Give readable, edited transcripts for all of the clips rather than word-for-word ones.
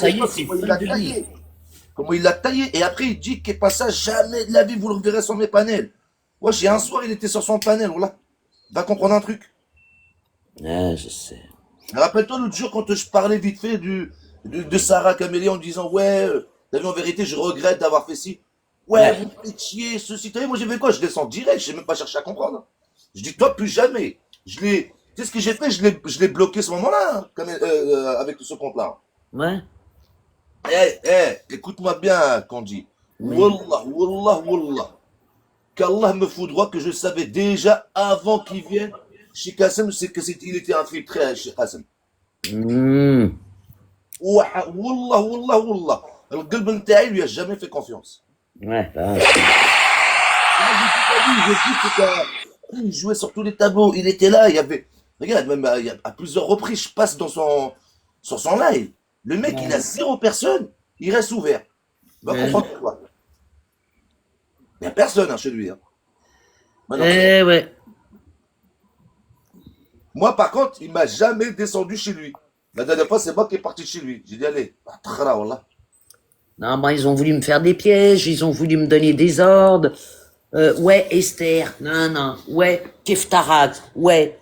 taillé, pas c'est comment il fun l'a de lui. taillé. Comment il l'a taillé. Et après, il dit que pas ça, jamais de la vie, vous le reverrez sur mes panels. Wesh, et un soir, il était sur son panel, voilà. Va comprendre un truc. Ah, je sais. Rappelle-toi l'autre jour quand je parlais vite fait de Sarah Camélia en disant ouais, t'as vu en vérité je regrette d'avoir fait ci. Ouais, Ouais. vous me faites chier, ceci. T'as vu, moi j'ai fait quoi? Je descends direct, je n'ai même pas cherché à comprendre. Je dis toi plus jamais. Tu sais ce que j'ai fait? Je l'ai bloqué ce moment-là, hein, avec ce compte-là. Ouais. Écoute-moi bien, Candy. Oui. Wallah, wallah, wallah. Qu'Allah me foudroie que je savais déjà avant qu'il vienne chez Kassem, il était infiltré chez Kassem. Hmm. Wallah, wallah, wallah. القلب نتاعي lui a jamais fait confiance. Ouais, bah, Et moi, j'ai tout vu, j'ai vu il jouait sur tous les tableaux. Il était là, il y avait. Regarde, même à plusieurs reprises, je passe sur son live. Le mec, il a ouais. zéro personne, il reste ouvert. Va Ouais. comprendre pourquoi. Il n'y a personne hein, chez lui. Hein. Maintenant, Eh ouais. moi, par contre, il m'a jamais descendu chez lui. La dernière fois, c'est moi qui est parti chez lui. J'ai dit, allez, wallah. Non, bah, ils ont voulu me faire des pièges, ils ont voulu me donner des ordres. Ouais, Esther, non, non. Ouais, Keftarak, ouais,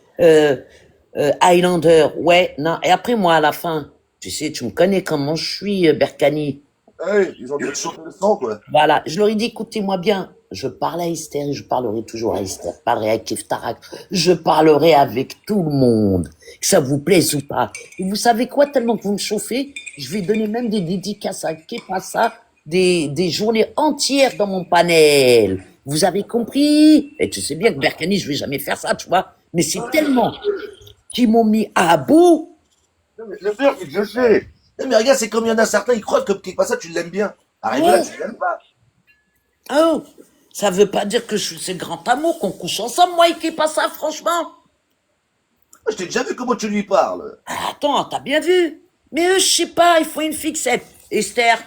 Highlander, ouais, non. Et après, moi, à la fin, tu sais, tu me connais comment je suis, Berkani. Hey, ils ont dû te chauffer le sang, quoi. Voilà, je leur ai dit, écoutez-moi bien, je parle à Esther et je parlerai toujours à Esther. Je parlerai à Keftarak, je parlerai avec tout le monde, que ça vous plaise ou pas. Et vous savez quoi, tellement que vous me chauffez, je vais donner même des dédicaces à Kepassa, des journées entières dans mon panel. Vous avez compris? Et tu sais bien que Berkani, je vais jamais faire ça, tu vois. Mais c'est tellement qu'ils m'ont mis à bout. Non, mais le pire, c'est que je sais. Non, mais regarde, c'est comme il y en a certains, ils croient que quelque part ça, tu l'aimes bien. Arrive là, Ouais. tu l'aimes pas. Oh, ça veut pas dire que c'est grand amour, qu'on couche ensemble, moi, et Kepassa, franchement. Je t'ai déjà vu comment tu lui parles. Ah, attends, t'as bien vu. Mais eux, je sais pas, il faut une fixette. Esther,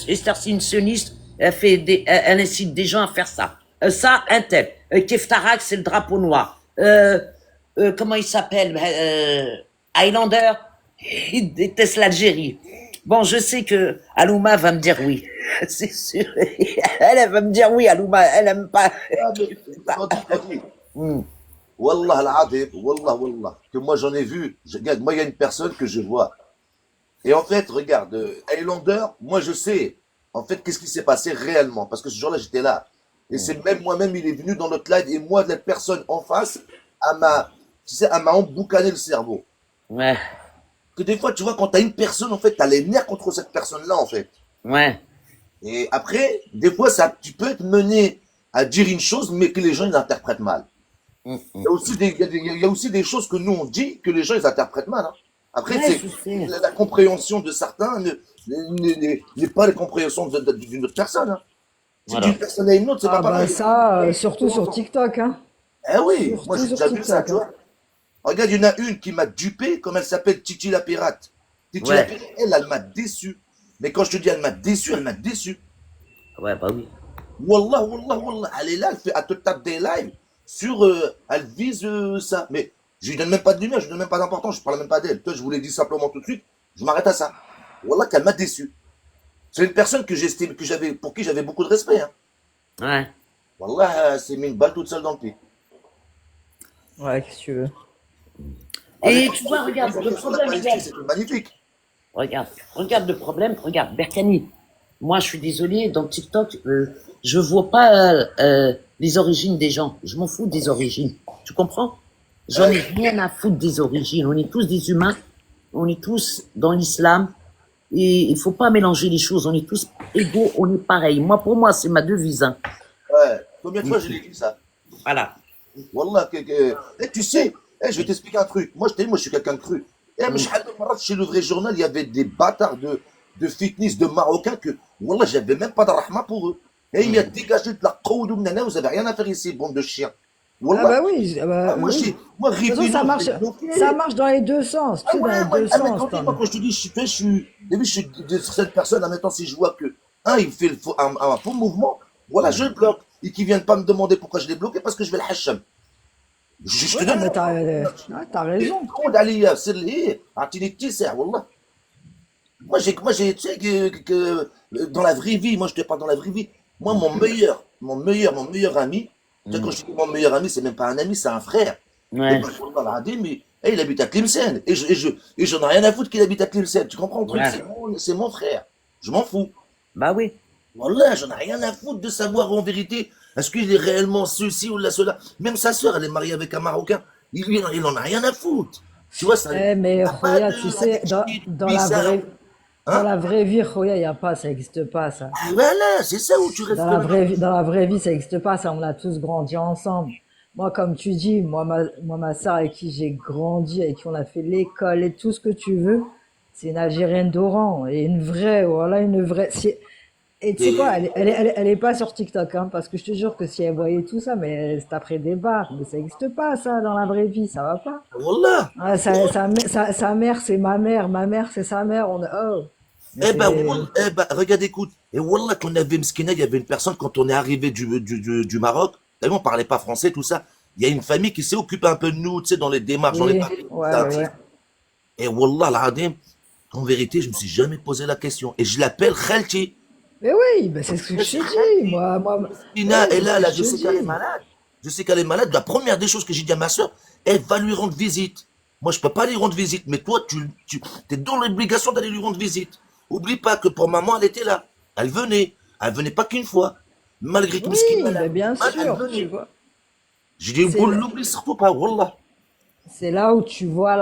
Esther, c'est une sioniste. Elle fait elle incite des gens à faire ça. Ça, un tel. Keftarak, c'est le drapeau noir. Comment il s'appelle? Highlander, il déteste l'Algérie. Bon, je sais que Alouma va me dire oui. C'est sûr. Elle va me dire oui, Alouma. Elle aime pas. Ah, mais, Candy. Wallah al-Adib, wallah, wallah. Que moi, j'en ai vu. Regarde, moi, il y a une personne que je vois. Et en fait, regarde, Highlander, moi, je sais, en fait, qu'est-ce qui s'est passé réellement. Parce que ce jour-là, j'étais là. Et c'est même moi-même, il est venu dans notre live. Et moi, la personne en face, tu sais, elle m'a emboucané le cerveau. Ouais, Que des fois, tu vois, quand t'as une personne, en fait, t'as les nerfs contre cette personne-là, en fait. ouais. Et après, des fois, tu peux être mené à dire une chose, mais que les gens, ils interprètent mal. Hum, Il hum. y a aussi il y a aussi des choses que nous, on dit, que les gens, ils interprètent mal. Hein. Après, Ouais, c'est je sais. la compréhension de certains n'est pas la compréhension d'une autre personne. Hein. C'est d'une Voilà. personne à une autre, c'est pas Ah bah pareil. ça, surtout sur TikTok, hein. Eh oui, moi, Surtout j'ai sur déjà vu ça, TikTok, tu hein. vois. Regarde, il y en a une qui m'a dupé, comme elle s'appelle Titi la Pirate. Titi la Ouais, Pirate, elle m'a déçu. Mais quand je te dis elle m'a déçu, elle m'a déçu. ouais, bah oui. Wallah, wallah, wallah. Elle est là, elle te tape des lives sur. Elle vise ça. Mais je lui donne même pas de lumière, je lui donne même pas d'importance, je parle même pas d'elle. Toi, je vous l'ai dit simplement tout de suite, je m'arrête à ça. Wallah, qu'elle m'a déçu. C'est une personne que j'estime, pour qui j'avais beaucoup de respect. Hein. Ouais. Wallah, elle s'est mis une balle toute seule dans le pied. Ouais, qu'est-ce que tu veux. Ah, mais Et tu vois, regarde, le sur la problème, Palestine, regarde. c'était magnifique. Regarde le problème, regarde, Berkani. Moi, je suis désolé, dans TikTok, je vois pas les origines des gens. Je m'en fous des origines. Tu comprends? J'en ai rien à foutre des origines. On est tous des humains. On est tous dans l'islam. Et il faut pas mélanger les choses. On est tous égaux, on est pareil. Moi, pour moi, c'est ma devise. Hein. Ouais. Combien de fois je l'ai dit ça? Voilà. Wallah, tu sais, je vais t'expliquer un truc. Moi, je suis quelqu'un de cru. Mais chez le vrai journal, il y avait des bâtards de fitness, de Marocains que, Wallah, j'avais même pas de rahma pour eux. Et il y a dégagé de la qawdoum nana, vous avez rien à faire ici, bande de chiens. Ah Wallah. bah oui, ah bah Ah, moi, oui. moi, De toute façon, Rivino, je l'ai bloqué. ça marche dans les deux sens. Tu Ah sais, dans ouais, les deux mais sens, quand, moi, quand je te dis, au début, je suis de cette personne, en même temps, si je vois que, il fait un faux mouvement, voilà, je le bloque. Et qu'ils viennent pas me demander pourquoi je l'ai bloqué, parce que je vais le hacham. Je te Ouais, non, donne mais la parole. t'as raison. كود عليا سر لي اعطيني اتساع والله Tu sais dans la vraie vie, moi je te parle dans la vraie vie. Moi, mon meilleur ami, tu sais, quand Hmm. je dis mon meilleur ami, c'est même pas un ami, c'est un frère. Et Ouais, ben, Wallah al-Adim, il habite à Tlemcen. Et j'en ai rien à foutre qu'il habite à Tlemcen. Tu comprends le truc? ouais. C'est mon frère. Je m'en fous. Bah oui. Wallah, j'en ai rien à foutre de savoir en vérité, est-ce qu'il est réellement ceci ou là, cela. Même sa sœur, elle est mariée avec un Marocain. Il en a rien à foutre. Tu vois, ça, Eh, mais n'a pas Roya, de tu sais, attitude dans la bizarre. dans Hein? la vraie vie, Roya, il n'y a pas, ça n'existe pas, ça. Ah, voilà, c'est ça où tu rêves comme un enfant. Dans la vraie vie, ça n'existe pas, ça. On a tous grandi ensemble. Moi, comme tu dis, ma sœur avec qui j'ai grandi, avec qui on a fait l'école et tout ce que tu veux, c'est une Algérienne d'Oran. Et une vraie, voilà, une vraie. Et tu sais quoi, Et, elle est pas sur TikTok, hein, parce que je te jure que si elle voyait tout ça, mais elle se taperait des barres. Mais ça n'existe pas, ça, dans la vraie vie, ça va pas. Wallah. Ah, sa mère, c'est ma mère, c'est sa mère. Oh. Mais c'est. Regarde, écoute. Et Wallah, qu'on avait Mskina, il y avait une personne, quand on est arrivé du Maroc, t'as vu, on parlait pas français, tout ça. Il y a une famille qui s'est occupée un peu de nous, tu sais, dans les démarches, dans les Oui, papiers ouais. administratifs. Et Wallah, al-Adim, en vérité, je me suis jamais posé la question. Et je l'appelle Khalti. Mais oui, ben c'est ce que je t'ai dit. Ina C'est est ce là, que là, je je te sais qu'elle est dis. malade. Je sais qu'elle est malade. La première des choses que j'ai dit à ma soeur, elle va lui rendre visite. Moi, je peux pas lui rendre visite, mais toi, tu es dans l'obligation d'aller lui rendre visite. Oublie pas que pour maman, elle était là. Elle venait. Elle venait pas qu'une fois. Malgré que Mskine Oui, malade. ben bien Elle sûr, tu venait. vois. J'ai dit, C'est le- l'oublie surtout pas, Wallah. c'est là où tu vois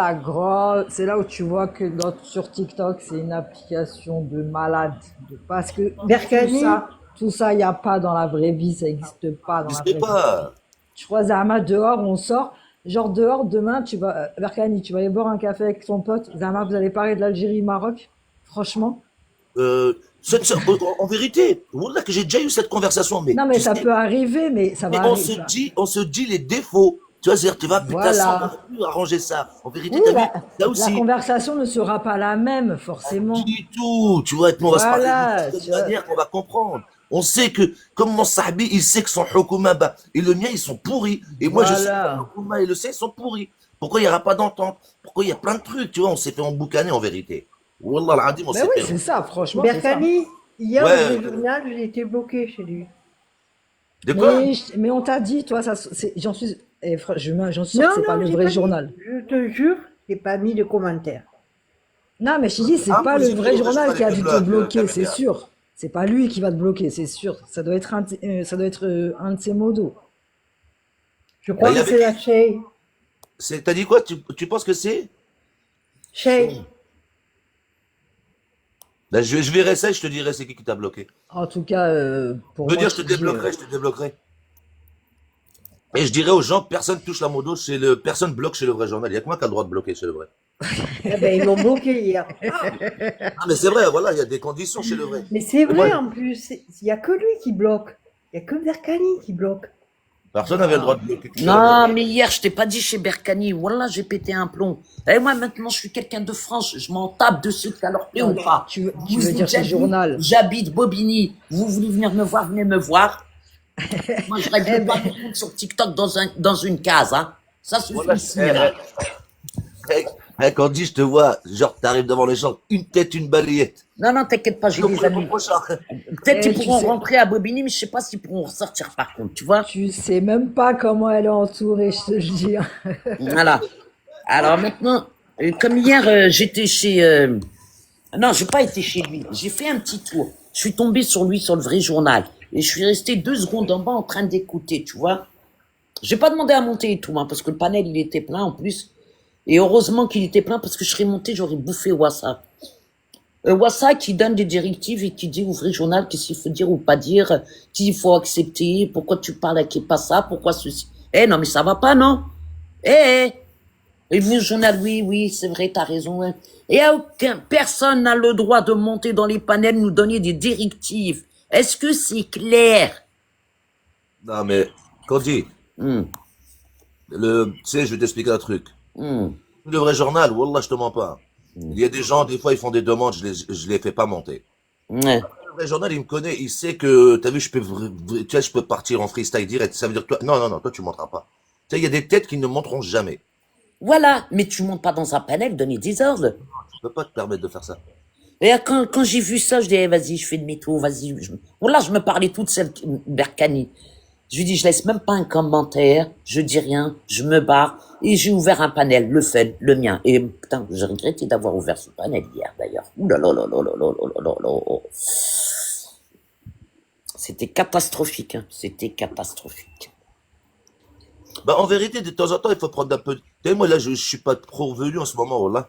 c'est là où tu vois que sur TikTok, c'est une application de malade. Parce que Berkane, tout ça, il n'y a pas dans la vraie vie, ça n'existe pas dans Je la sais vraie vie. pas. Tu vois, Zama, dehors, on sort. Genre dehors, demain, Berkane, tu vas aller boire un café avec ton pote. Zama, vous allez parler de l'Algérie-Maroc? Franchement? En vérité, Wallah, que j'ai déjà eu cette conversation, mais Non, mais tu ça sais, peut arriver, mais ça mais va arriver. on se dit les défauts. Tu vois, c'est-à-dire, tu vas, putain, ça, on Voilà. aurait pu arranger ça. En vérité, Oui, t'as vu, là la aussi, conversation ne sera pas la même, forcément. du tout, tu vois, et puis on va se parler d'une Voilà, certaine tu vois. manière qu'on va comprendre. On sait que, comme mon sahabi, il sait que son hukuma, bah, et le mien, ils sont pourris. Et moi, je sais que mon Voilà. hukuma, il le sait, ils sont pourris. Pourquoi il n'y aura pas d'entente? Pourquoi il y a plein de trucs, tu vois, on s'est fait emboucaner en vérité. Wallah al-Adim, on Ben s'est oui, fait. c'est ça, franchement, c'est ça. Berkane, hier, le Ouais, vrai journal, j'ai été bloqué chez lui. de quoi? Mais on t'a dit, toi, j'en suis sûr Non, que c'est pas non, le j'ai vrai pas dit. journal. Je te jure, j'ai pas mis de commentaires. Non, mais je te dis, c'est pas le Impossible que vrai le journal journal qui a te dû te bloque, bloquer, c'est Camélia. sûr. C'est pas lui qui va te bloquer, c'est sûr. Ça doit être un de ses modos. Je Bah, crois il y que avait c'est la Shay. T'as dit quoi? Tu penses que c'est? Shay. Bah, je verrai ça et je te dirai c'est qui t'a bloqué. En tout cas, pour Veux moi, dire, je te dis, je te débloquerai. Et je dirais aux gens, personne touche la modo personne bloque chez le vrai journal. Il y a que moi qui a le droit de bloquer chez le vrai. Eh ben, ils m'ont bloqué hier. Ah, mais c'est vrai, voilà, il y a des conditions chez le vrai. Mais c'est Moi, vrai en plus, il y a que lui qui bloque. Il y a que Berkane qui bloque. personne n'avait le droit de bloquer chez le Non, vrai. mais hier, je t'ai pas dit chez Berkani. Voilà, j'ai pété un plomb. Et moi, maintenant, je suis quelqu'un de France. Je m'en tape de ceux qui leur plaît non, ou pas. tu Vous veux avez dire déjà chez vu, journal. j'habite Bobigny. Vous voulez venir me voir, venez me voir. Moi, je Eh règle pas ben, mon compte sur TikTok dans une case, hein. Ça suffit Voilà, ici, là. quand on dit, je te vois, genre, t'arrives devant les gens, une tête, une balayette. Non, non, t'inquiète pas, j'ai Donc, des le amis. prochain. Peut-être qu'ils tu pourront sais, rentrer à Bobigny, mais je sais pas s'ils pourront ressortir par contre, tu vois. tu sais même pas comment elle est entourée, je te le dis, hein. Voilà. Alors maintenant, comme hier, j'étais chez... Non, j'ai pas été chez lui. J'ai fait un petit tour. Je suis tombé sur lui sur le vrai journal. Et je suis resté 2 secondes en bas en train d'écouter, tu vois. J'ai pas demandé à monter et tout, hein, parce que le panel, il était plein en plus. Et heureusement qu'il était plein, parce que je serais monté, j'aurais bouffé Wassa. Wassa qui donne des directives et qui dit au vrai journal qu'est-ce qu'il faut dire ou pas dire, qu'il faut accepter, pourquoi tu parles à qui pas ça, pourquoi ceci. Eh non, mais ça va pas, non? Eh, et vous, journal, oui, oui, c'est vrai, t'as raison. Hein. Et personne n'a le droit de monter dans les panels, nous donner des directives. Est-ce que c'est clair? Non, mais, Candy, Hum, tu sais, je vais t'expliquer un truc. hum, Le vrai journal, Wallah, je te mens pas. Il y a des gens, des fois, ils font des demandes, je les fais pas monter. ouais. Le vrai journal, il me connaît, il sait que, t'as vu, tu sais, je peux partir en freestyle direct. Ça veut dire que toi, non, toi, tu monteras pas. Tu sais, il y a des têtes qui ne monteront jamais. Voilà, mais tu montes pas dans un panel donner des ordres. Tu peux pas te permettre de faire ça. Et quand j'ai vu ça, je dis, eh, vas-y, je fais demi-tour, vas-y. Voilà, je me parlais toute seule, Berkani. Je lui dis, je laisse même pas un commentaire, je dis rien, je me barre, et j'ai ouvert un panel, le fun, le mien. Et putain, j'ai regretté d'avoir ouvert ce panel hier, d'ailleurs. Ouh là là là là là là là là là là. C'était catastrophique, hein. C'était catastrophique. Bah, en vérité, de temps en temps, il faut prendre un peu. Tu sais, moi, là, je suis pas trop revenu en ce moment, là.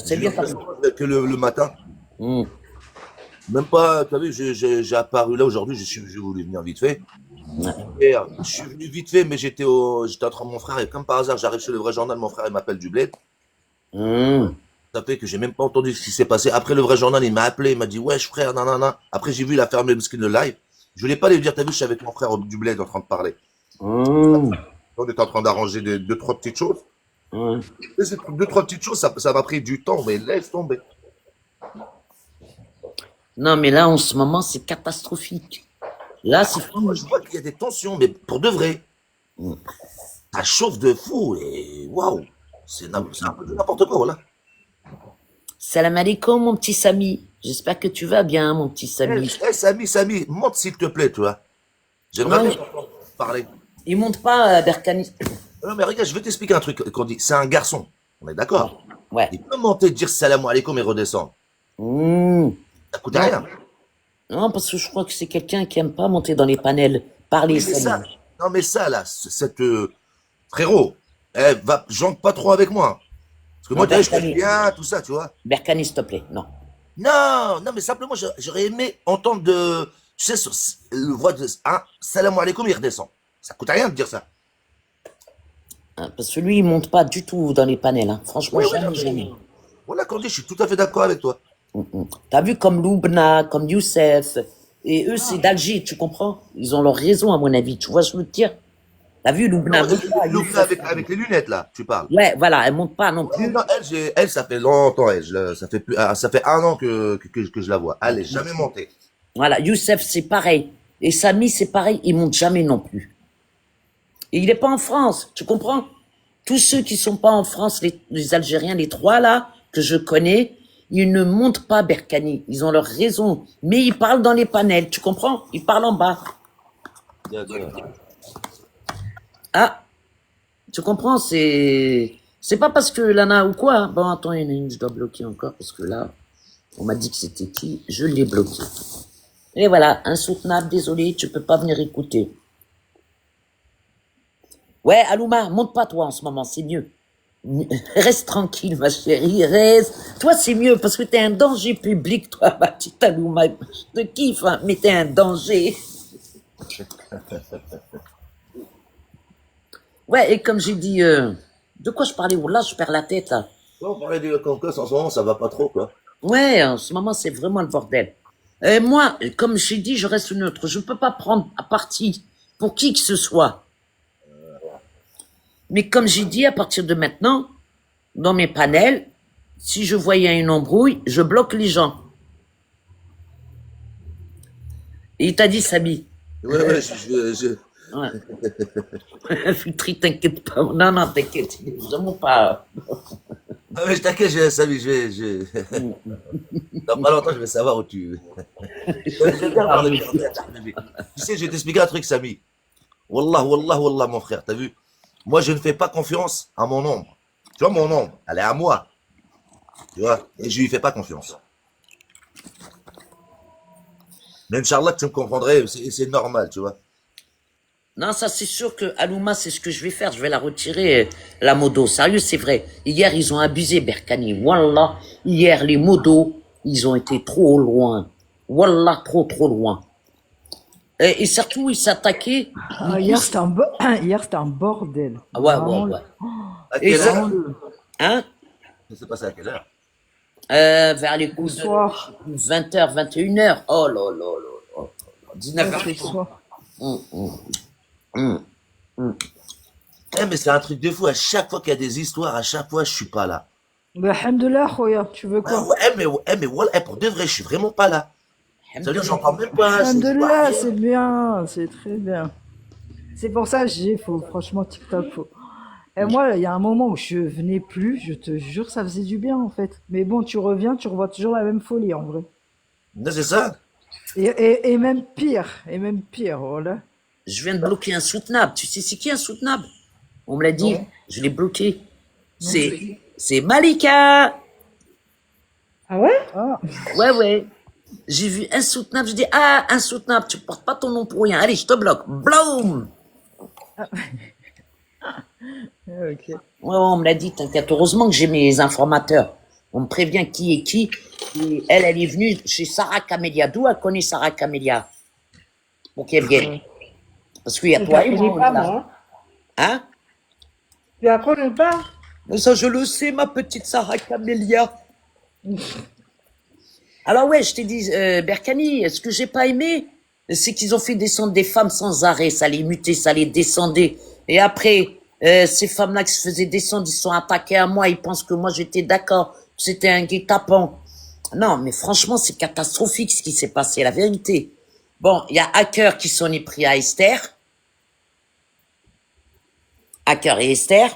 C'est bien passé. Que le matin. Hum. Même pas, tu as vu, j'ai apparu là aujourd'hui, j'ai voulu venir vite fait. Ouais. Et, je suis venu vite fait, mais j'étais en train de mon frère, et comme par hasard, j'arrive chez le vrai journal, mon frère, il m'appelle du bled. Hum. Ça fait que j'ai même pas entendu ce qui s'est passé. Après, le vrai journal, il m'a appelé, il m'a dit, wesh, frère, nanana. Après, j'ai vu, il a fermé le skin de live. Je voulais pas lui dire, t'as vu, je suis avec mon frère du bled en train de parler. Hum. On est en train d'arranger deux, trois petites choses. Hum. Et ces deux, trois petites choses, ça m'a pris du temps, mais laisse tomber. Non, mais là, en ce moment, c'est catastrophique. Là, c'est Moi, je vois qu'il y a des tensions, mais pour de vrai. Ça chauffe de fou et waouh, c'est un peu de n'importe quoi, voilà. Salam alaikum, mon petit Samy. J'espère que tu vas bien, mon petit Eh, Samy. Samy, monte s'il te plaît, toi. J'aimerais Ouais. bien t'entendre parler. Il monte pas, Berkani. Non, mais regarde, je vais t'expliquer un truc qu'on dit. C'est un garçon, on est d'accord. Ouais. Il peut monter, dire salam alaikum et redescendre. Hum. Ça coûte Non. rien. Non, parce que je crois que c'est quelqu'un qui aime pas monter dans les panels, parler Oui, mais ça, Samy. non, mais ça, là, cette frérot, jonque pas trop avec moi. Parce que Non, moi, t'as vu, je Berkani. connais bien, tout ça, tu vois. Berkani, s'il te plaît. Non. Non, non, mais simplement, j'aurais aimé entendre tu sais, le voix de, salam alaikum, il redescend. Ça coûte rien de dire ça. Hein, parce que lui, il monte pas du tout dans les panels. Hein. Franchement, Oui, oui, jamais, non, mais jamais. voilà, Candy, je suis tout à fait d'accord avec toi. T'as vu comme Loubna, comme Youssef, et eux, c'est d'Alger, tu comprends? Ils ont leur raison, à mon avis. Tu vois, je veux te dire. T'as vu Loubna, Non, monte pas, Loubna Youssef. avec les lunettes, là, tu parles. Ouais, voilà, elle monte pas non Ouais, plus. non, elle, ça fait longtemps, ça fait un an que je la vois. Elle est jamais montée. Voilà, Youssef, c'est pareil. Et Samy, c'est pareil, il monte jamais non plus. Et il est pas en France, tu comprends? Tous ceux qui sont pas en France, les Algériens, les trois là, que je connais, ils ne montent pas Berkani. Ils ont leur raison. Mais ils parlent dans les panels, tu comprends? Ils parlent en bas. D'accord. Ah, tu comprends? C'est pas parce que Lana ou quoi. Hein. Bon, attends, il y en a une, je dois bloquer encore parce que là, on m'a dit que c'était qui. Je l'ai bloqué. Et voilà, insoutenable, désolé, tu peux pas venir écouter. Ouais, Alouma, monte pas toi en ce moment, c'est mieux. Reste tranquille, ma chérie, reste. Toi, c'est mieux parce que t'es un danger public, toi, ma petite Alouma. Je te kiffe, hein, mais t'es un danger. Ouais, et comme j'ai dit, de quoi je parlais? Oh là, je perds la tête, là. On parlait du Caucase en ce moment, ça va pas trop, quoi. Ouais, en ce moment, c'est vraiment le bordel. Et moi, comme j'ai dit, je reste neutre. Je ne peux pas prendre à partie pour qui que ce soit. Mais comme j'ai dit, à partir de maintenant, dans mes panels, si je voyais une embrouille, je bloque les gens. Et il t'a dit, Samy. Ouais, Ouais. Futri, t'inquiète pas. Non, non, t'inquiète. Il est vraiment pas... Ah, mais je t'inquiète, Samy, dans pas longtemps, je vais savoir où tu. Je vais bien parler. Tu sais, je vais t'expliquer un truc, Samy. Wallah, wallah, wallah, mon frère, t'as vu? Moi, je ne fais pas confiance à mon ombre. Tu vois, mon ombre, elle est à moi. Tu vois? Et je lui fais pas confiance. Mais Inch'Allah, tu me comprendrais, c'est normal, tu vois. Non, ça c'est sûr que Alouma, c'est ce que je vais faire. Je vais la retirer, la modo. Sérieux, c'est vrai. Hier, ils ont abusé, Berkani. Wallah, hier, les modos, ils ont été trop loin. Wallah, trop loin. Et surtout, ils s'attaquaient. Ah, hier, c'était un bordel. Ah ouais, Vraiment, ouais, ouais. À Et quelle ça, heure? hein, Ça s'est passé à quelle heure? vers les le coups de soir. 20h, 21h. Oh là là là là. Ouais, 19h. c'est le soir. Eh, mais c'est un truc de fou. À chaque fois qu'il y a des histoires, à chaque fois, je suis pas là. Bah, alhamdoulilah, khoya, tu veux Ah quoi? ouais, mais voilà, pour de vrai, je suis vraiment pas là. Ça veut dire que j'entends même pas. Alhamdoulilah, c'est bien, c'est très bien. C'est pour ça que j'ai, faut, franchement, TikTok, faut. Et moi, il y a un moment où je venais plus, je te jure, ça faisait du bien en fait. Mais bon, tu reviens, tu revois toujours la même folie en vrai. Non, c'est ça. Et même pire, voilà. Je viens de bloquer Insoutenable. Tu sais, c'est qui Insoutenable? On me l'a dit. Non. Je l'ai bloqué. Non. C'est Malika. Ah ouais? Ah, Ouais. J'ai vu Insoutenable. Je dis, ah, Insoutenable, tu portes pas ton nom pour rien. Allez, je te bloque. Bloom. ok. Ouais, on me l'a dit, t'inquiète. Heureusement que j'ai mes informateurs. On me prévient qui est qui. Et elle est venue chez Sarah Camélia. D'où elle connaît Sarah Camélia? Pour qu'elle vienne. Parce qu'il y a Je toi la et connais moi, on est pas, là. moi. Hein? Tu la connais pas? Mais ça, je le sais, ma petite Sarah Camélia. Alors ouais, je t'ai dit, Berkani, ce que j'ai pas aimé, c'est qu'ils ont fait descendre des femmes sans arrêt. Ça les mutait, ça les descendait. Et après, ces femmes-là qui se faisaient descendre, ils se sont attaqués à moi. Ils pensent que moi, j'étais d'accord. Que c'était un guet-apens. Non, mais franchement, c'est catastrophique ce qui s'est passé, la vérité. Bon, il y a Hacker qui s'en est pris à Esther. Hacker et Esther.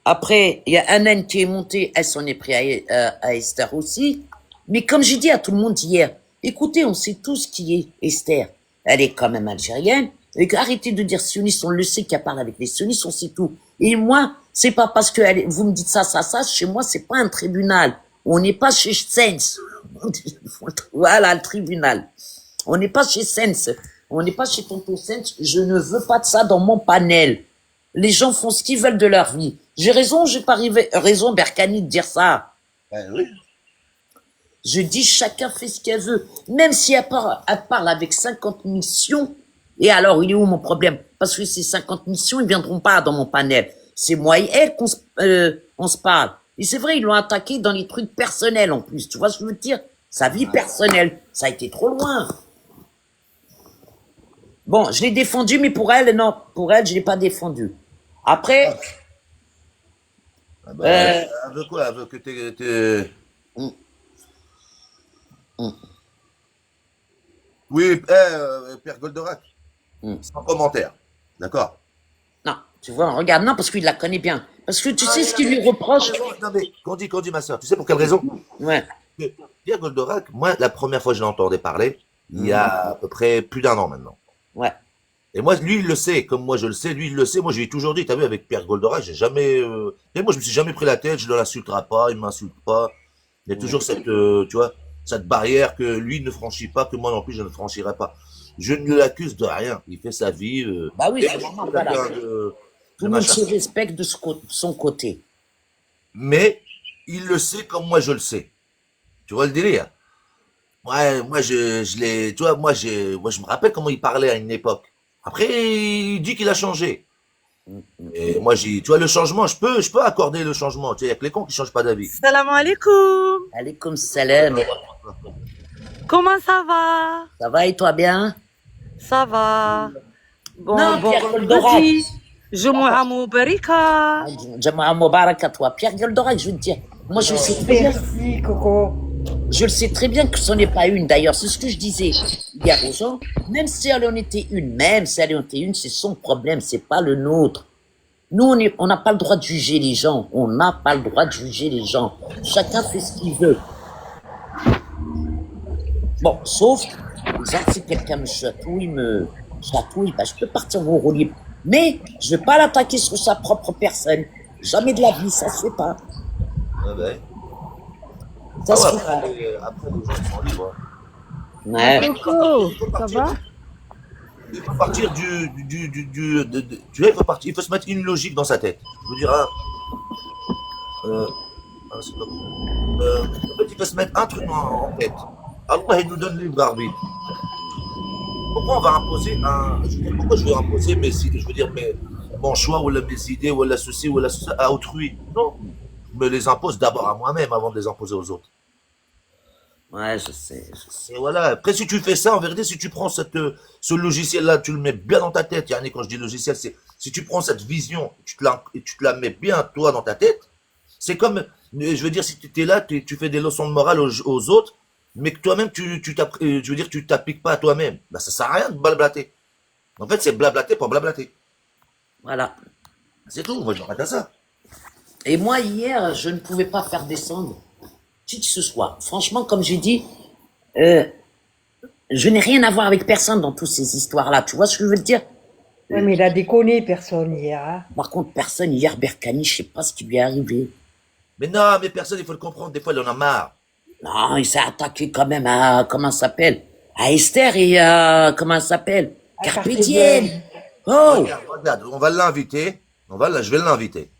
Après, il y a un naine qui est monté, elle s'en est pris à Esther aussi. Mais comme j'ai dit à tout le monde hier, écoutez, on sait tous qui est Esther. Elle est quand même algérienne. Et arrêtez de dire sionistes, on le sait qu'elle parle avec les sionistes, on sait tout. Et moi, c'est pas parce que vous me dites ça, chez moi, c'est pas un tribunal. On n'est pas chez Sens. Voilà, le tribunal. On n'est pas chez Sens. On n'est pas chez Tonton Sens. Je ne veux pas de ça dans mon panel. Les gens font ce qu'ils veulent de leur vie. J'ai raison, j'ai pas raison, Berkani, de dire ça. Ben oui. Je dis chacun fait ce qu'elle veut. Même si elle parle avec 50 missions, et alors il est où mon problème? Parce que ces 50 missions, ils viendront pas dans mon panel. C'est moi et elle on se parle. Et c'est vrai, ils l'ont attaqué dans les trucs personnels en plus. Tu vois ce que je veux dire? Sa vie personnelle. Ça a été trop loin. Bon, je l'ai défendu, mais pour elle, non. Pour elle, je l'ai pas défendu. Après, Ah ben, elle veut quoi? Elle veut que Oui, Pierre Goldorak. Sans commentaire. D'accord? non, tu vois, regarde, non, parce qu'il la connaît bien. Parce que tu sais ce qu'il lui reproche? Non, mais, qu'on dit, ma soeur, tu sais pour quelle raison? Ouais. Que Pierre Goldorak, moi, la première fois que je l'entendais parler, il y a à peu près plus d'un an maintenant. Ouais. Et moi, lui, il le sait, comme moi je le sais, lui, il le sait. Moi, je lui ai toujours dit, t'as vu, avec Pierre Goldorak, j'ai jamais. Et moi, je me suis jamais pris la tête, je ne l'insulterai pas, il m'insulte pas. Il y a toujours cette, tu vois, cette barrière que lui ne franchit pas, que moi non plus, je ne franchirai pas. Je ne l'accuse de rien. Il fait sa vie. Bah oui, et c'est moi, normal, je suis voilà. quelqu'un Tout de le monde machin. se respecte de son côté. Mais il le sait comme moi je le sais. Tu vois le délire? Ouais, moi je l'ai, tu vois, moi je me rappelle comment il parlait à une époque. Après, il dit qu'il a changé. Et moi tu vois, le changement, je peux accorder le changement. Tu sais, il y a que les cons qui changent pas d'avis. Salam alaikum. Alaykoum salam. Comment ça va? Ça va et toi bien? Ça va. Bon, Non, bon Pierre Goldorak. vendredi. Jumu'ah Mubaraka. Jama'a Moubarak à toi. Pierre Goldorak, je veux te dire. Moi, je le sais très bien. Merci, Coco. Je le sais très bien que ce n'est pas une. D'ailleurs, c'est ce que je disais hier aux gens. Même si elle en était une, c'est son problème, c'est pas le nôtre. Nous, on n'a pas le droit de juger les gens. On n'a pas le droit de juger les gens. Chacun fait ce qu'il veut. Bon, sauf, par exemple, si quelqu'un me chatouille, bah, je peux partir au roue libre. Mais, je vais pas l'attaquer sur sa propre personne. Jamais de la vie, ça se fait pas. Ah ben. Ça Ah se ouais, fait pas. après, les gens sont libres. Ouais. Coco, ça va? Il faut partir tu vois, il faut se mettre une logique dans sa tête. Je veux dire, c'est pas bon. En fait, il faut se mettre un truc en tête. Allah, il nous donne libre arbitre. Pourquoi on va imposer je veux dire, pourquoi je veux imposer mon choix, ou mes idées, ou ceci, ou ceci à autrui? Non. Je me les impose d'abord à moi-même avant de les imposer aux autres. Ouais, je sais. Et voilà. Après, si tu fais ça, en vérité, si tu prends ce logiciel-là, tu le mets bien dans ta tête. Yannick, quand je dis logiciel, c'est si tu prends cette vision, tu te la mets bien, toi, dans ta tête. C'est comme, je veux dire, si tu es là, tu fais des leçons de morale aux autres, mais que toi-même, je veux dire, tu t'appliques pas à toi-même. Ben, ça sert à rien de blablater. En fait, c'est blablater pour blablater. Voilà. C'est tout, moi je m'arrête à ça. Et moi, hier, je ne pouvais pas faire descendre qui que ce soit. Franchement, comme j'ai dit, euh, je n'ai rien à voir avec personne dans toutes ces histoires-là. Tu vois ce que je veux te dire? Ouais, mais il a déconné, personne hier. Hein. Par contre, personne hier, Berkani, je sais pas ce qui lui est arrivé. Mais non, mais personne, il faut le comprendre, des fois il en a marre. Non, il s'est attaqué quand même à, comment ça s'appelle? À Esther et à, comment ça s'appelle? À Carpe Carpe Diem. Diem. Oh! Regarde, on va l'inviter. Je vais l'inviter.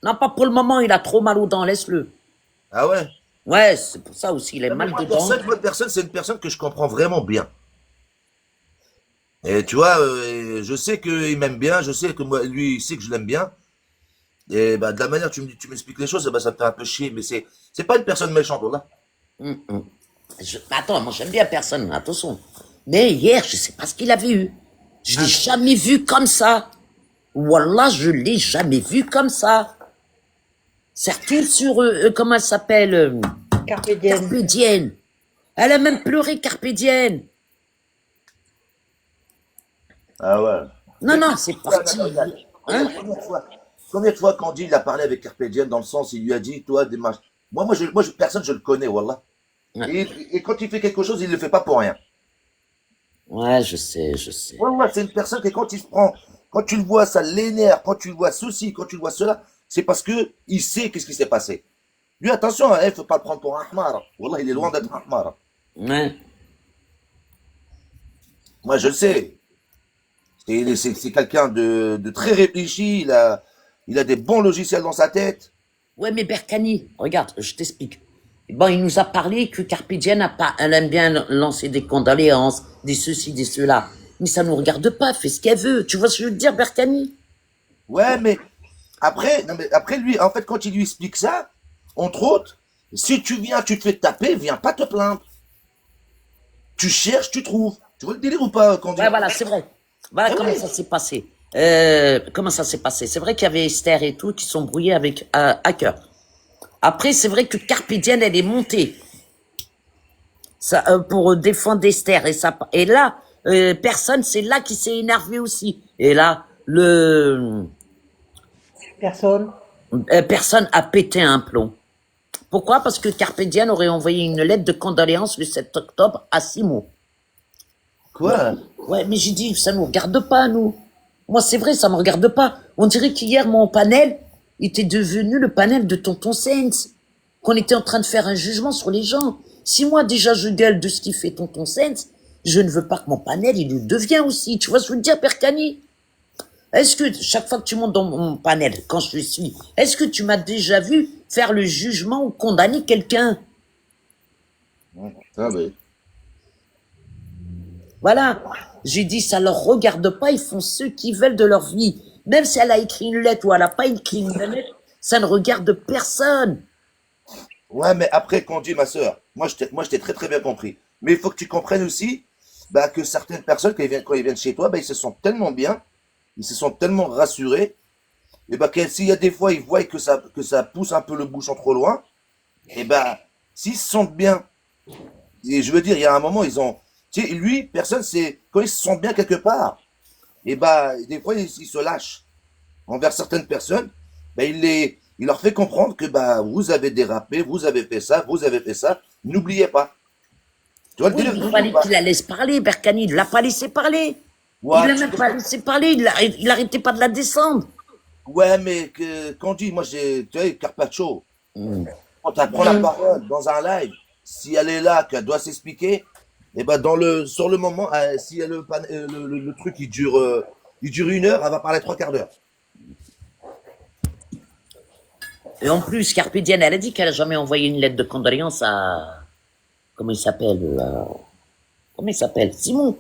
Non, pas pour le moment, il a trop mal aux dents, laisse-le. Ah ouais? Ouais, c'est pour ça aussi, il a mal Moi, dedans. personne, c'est une personne que je comprends vraiment bien. Et tu vois, je sais qu'il m'aime bien, je sais que moi, lui, il sait que je l'aime bien. Et bah, de la manière dont tu m'expliques les choses, bah, ça me fait un peu chier, mais c'est pas une personne méchante, là. Attends, moi j'aime bien personne, attention. Mais hier, je sais pas ce qu'il avait eu. Je l'ai jamais vu comme ça. Wallah, je l'ai jamais vu comme ça. Surtout sur, comment elle s'appelle? Carpe Diem. Carpe Diem. Elle a même pleuré Carpe Diem. Ah ouais. Non, non, c'est parti. Hein? Combien de fois Candy il a parlé avec Carpe Diem dans le sens, il lui a dit, toi, des matchs. Personne, je le connais, Wallah. Ouais. Et quand il fait quelque chose, il le fait pas pour rien. Ouais, je sais, je sais. Wallah, c'est une personne que quand il se prend, quand tu le vois, ça l'énerve, quand tu le vois ceci, quand tu le vois cela, c'est parce que il sait qu'est-ce qui s'est passé. Lui, attention, il faut pas le prendre pour un ahmar. Wallah, il est loin d'être un ahmar. Ouais. Moi, je le sais. C'est quelqu'un de très réfléchi, il a des bons logiciels dans sa tête. Ouais, mais Berkani, regarde, je t'explique. Bon, il nous a parlé que Carpe Diem a pas, elle aime bien lancer des condoléances, des ceci, des cela. Mais ça nous regarde pas, elle fait ce qu'elle veut. Tu vois ce que je veux dire, Berkani? Ouais, mais après lui, en fait, quand il lui explique ça, entre autres, si tu viens, tu te fais taper, viens pas te plaindre. Tu cherches, tu trouves. Tu vois le délire ou pas, Candy? Ouais, voilà, c'est vrai. Voilà Ah comment ouais. ça s'est passé. Comment ça s'est passé? C'est vrai qu'il y avait Esther et tout qui sont brouillés avec Hacker. Après, c'est vrai que Carpe Diem, elle est montée ça, pour défendre Esther. Et là, personne, c'est là qui s'est énervé aussi. Et là, Personne. personne a pété un plomb. Pourquoi? Parce que Carpe Diem aurait envoyé une lettre de condoléances le 7 octobre à Simo. Quoi? Ouais, mais j'ai dit, ça nous regarde pas, nous. Moi, c'est vrai, ça me regarde pas. On dirait qu'hier, mon panel était devenu le panel de Tonton Sens. Qu'on était en train de faire un jugement sur les gens. Si moi, déjà, je gueule de ce qu'il fait Tonton Sens, je ne veux pas que mon panel, il le devienne aussi. Tu vois ce que je veux dire, Percani? Est-ce que, chaque fois que tu montes dans mon panel, quand je suis, est-ce que tu m'as déjà vu faire le jugement ou condamner quelqu'un? Ah ben. Voilà. J'ai dit, ça leur regarde pas, ils font ce qu'ils veulent de leur vie. Même si elle a écrit une lettre ou elle a pas écrit une lettre, ça ne regarde personne. Ouais, mais après, Candy, ma sœur, moi, je t'ai très très bien compris. Mais il faut que tu comprennes aussi, bah, que certaines personnes, quand ils viennent chez toi, bah, ils se sentent tellement bien, ils se sentent tellement rassurés, et bah, s'il y a des fois, ils voient que ça pousse un peu le bouchon trop loin, et bah, s'ils se sentent bien, et je veux dire, il y a un moment, tu sais, lui, personne, c'est, quand ils se sentent bien quelque part, et bah, des fois, ils se lâchent envers certaines personnes, bah, il leur fait comprendre que, bah, vous avez dérapé, vous avez fait ça, n'oubliez pas. Tu vois le Oui, délire, il ou fallait pas? qu'il la laisse parler, Berkani. Il l'a pas laissé parler. Ouais, Il l'a même pas laissé parler. Il arrêtait pas de la descendre. ouais, mais quand on dit, moi, tu vois, Carpaccio, quand elle prend la parole dans un live, si elle est là, qu'elle doit s'expliquer, et ben sur le moment, si le truc il dure 1 heure, elle va parler 3 quarts d'heure. Et en plus, Carpe Diem, elle a dit qu'elle a jamais envoyé une lettre de condoléances à, comment il s'appelle, comment il s'appelle? Simon.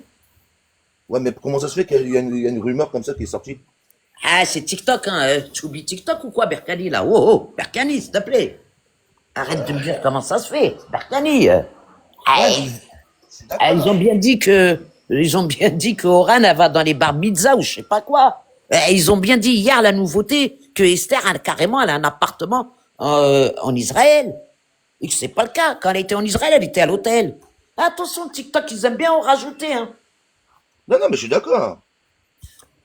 Ouais, mais comment ça se fait qu'il y a une rumeur comme ça qui est sortie? Ah, c'est TikTok, hein. Tu oublies TikTok ou quoi, Berkani, là? Oh, oh, Berkani, s'il te plaît. Arrête de me dire comment ça se fait. Berkani. Ils ont bien dit que Oran, elle va dans les bar mitzvah ou je sais pas quoi. Ils ont bien dit hier, la nouveauté, que Esther, carrément, elle a un appartement en Israël. Et que c'est pas le cas. Quand elle était en Israël, elle était à l'hôtel. Attention, TikTok, ils aiment bien en rajouter, hein. Non, non, mais je suis d'accord.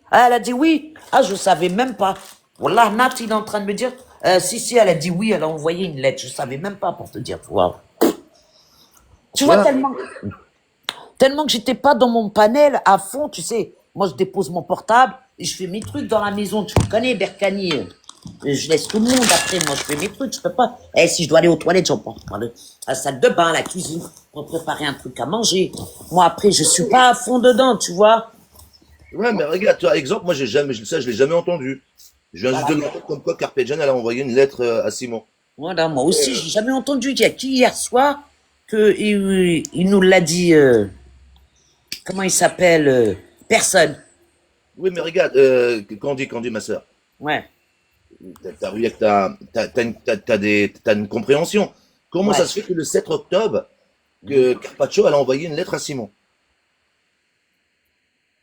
Ah, elle a dit oui. Ah, je savais même pas. Wallah, Nat, il est en train de me dire, si, elle a dit oui, elle a envoyé une lettre. Je savais même pas pour te dire, tu vois. Tu vois, Ouais. tellement que j'étais pas dans mon panel à fond, tu sais. Moi, je dépose mon portable et je fais mes trucs dans la maison. Tu me connais, Berkani. Je laisse tout le monde après. Moi, je fais mes trucs. Je peux pas. Eh, si je dois aller aux toilettes, j'en prends la salle de bain, la cuisine, pour préparer un truc à manger. Moi, après, je suis pas à fond dedans, tu vois. Ouais, mais regarde, toi, exemple, moi, ça, je l'ai jamais entendu. Je viens juste de l'entendre comme quoi Carpe Diem, elle a envoyé une lettre à Simon. Voilà, moi aussi, j'ai jamais entendu. Il y a qui hier soir il nous l'a dit. Comment il s'appelle personne. Oui, mais regarde, Candy, ma sœur, Ouais. t'as vu que t'as une compréhension. Comment Ouais. ça se fait que le 7 octobre, que Carpaccio, elle a envoyé une lettre à Simon?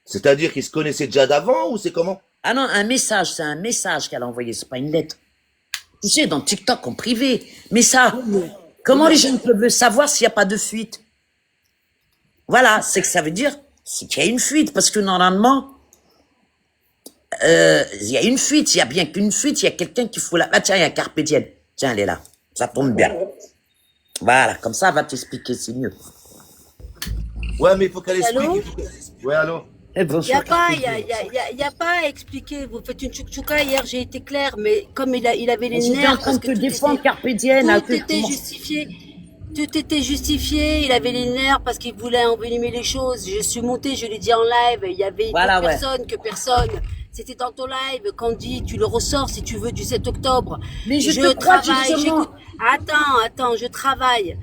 C'est-à-dire qu'ils se connaissaient déjà d'avant ou c'est comment? Ah non, c'est un message qu'elle a envoyé, c'est pas une lettre. Tu sais, dans TikTok en privé. Mais ça, comment les gens peuvent le savoir s'il n'y a pas de fuite? Voilà, c'est que ça veut dire c'est qu'il y a une fuite, parce que normalement, il y a une fuite, il y a bien qu'une fuite, il y a quelqu'un qui fout la... Ah tiens, il y a Carpe Diem. Tiens, elle est là. Ça tombe bien. Voilà, comme ça, elle va t'expliquer, c'est mieux. Ouais, mais il faut qu'elle Allô? explique. Ouais, allô? Eh, Il bonjour, n'y a pas, Carpe Diem. y a pas à expliquer. Vous faites une tchoukchouka. Hier, j'ai été claire, mais comme il avait les J'étais en nerfs, train parce de que te défendre, Carpe Diem. tout était justifié. Tout était justifié. Il avait les nerfs parce qu'il voulait envenimer les choses. Je suis montée, je l'ai dit en live. Il y avait Voilà, ouais. personne. C'était dans ton live. Candy, tu le ressors si tu veux du 7 octobre. Mais je te crois, travaille, justement. j'écoute. Attends, je travaille.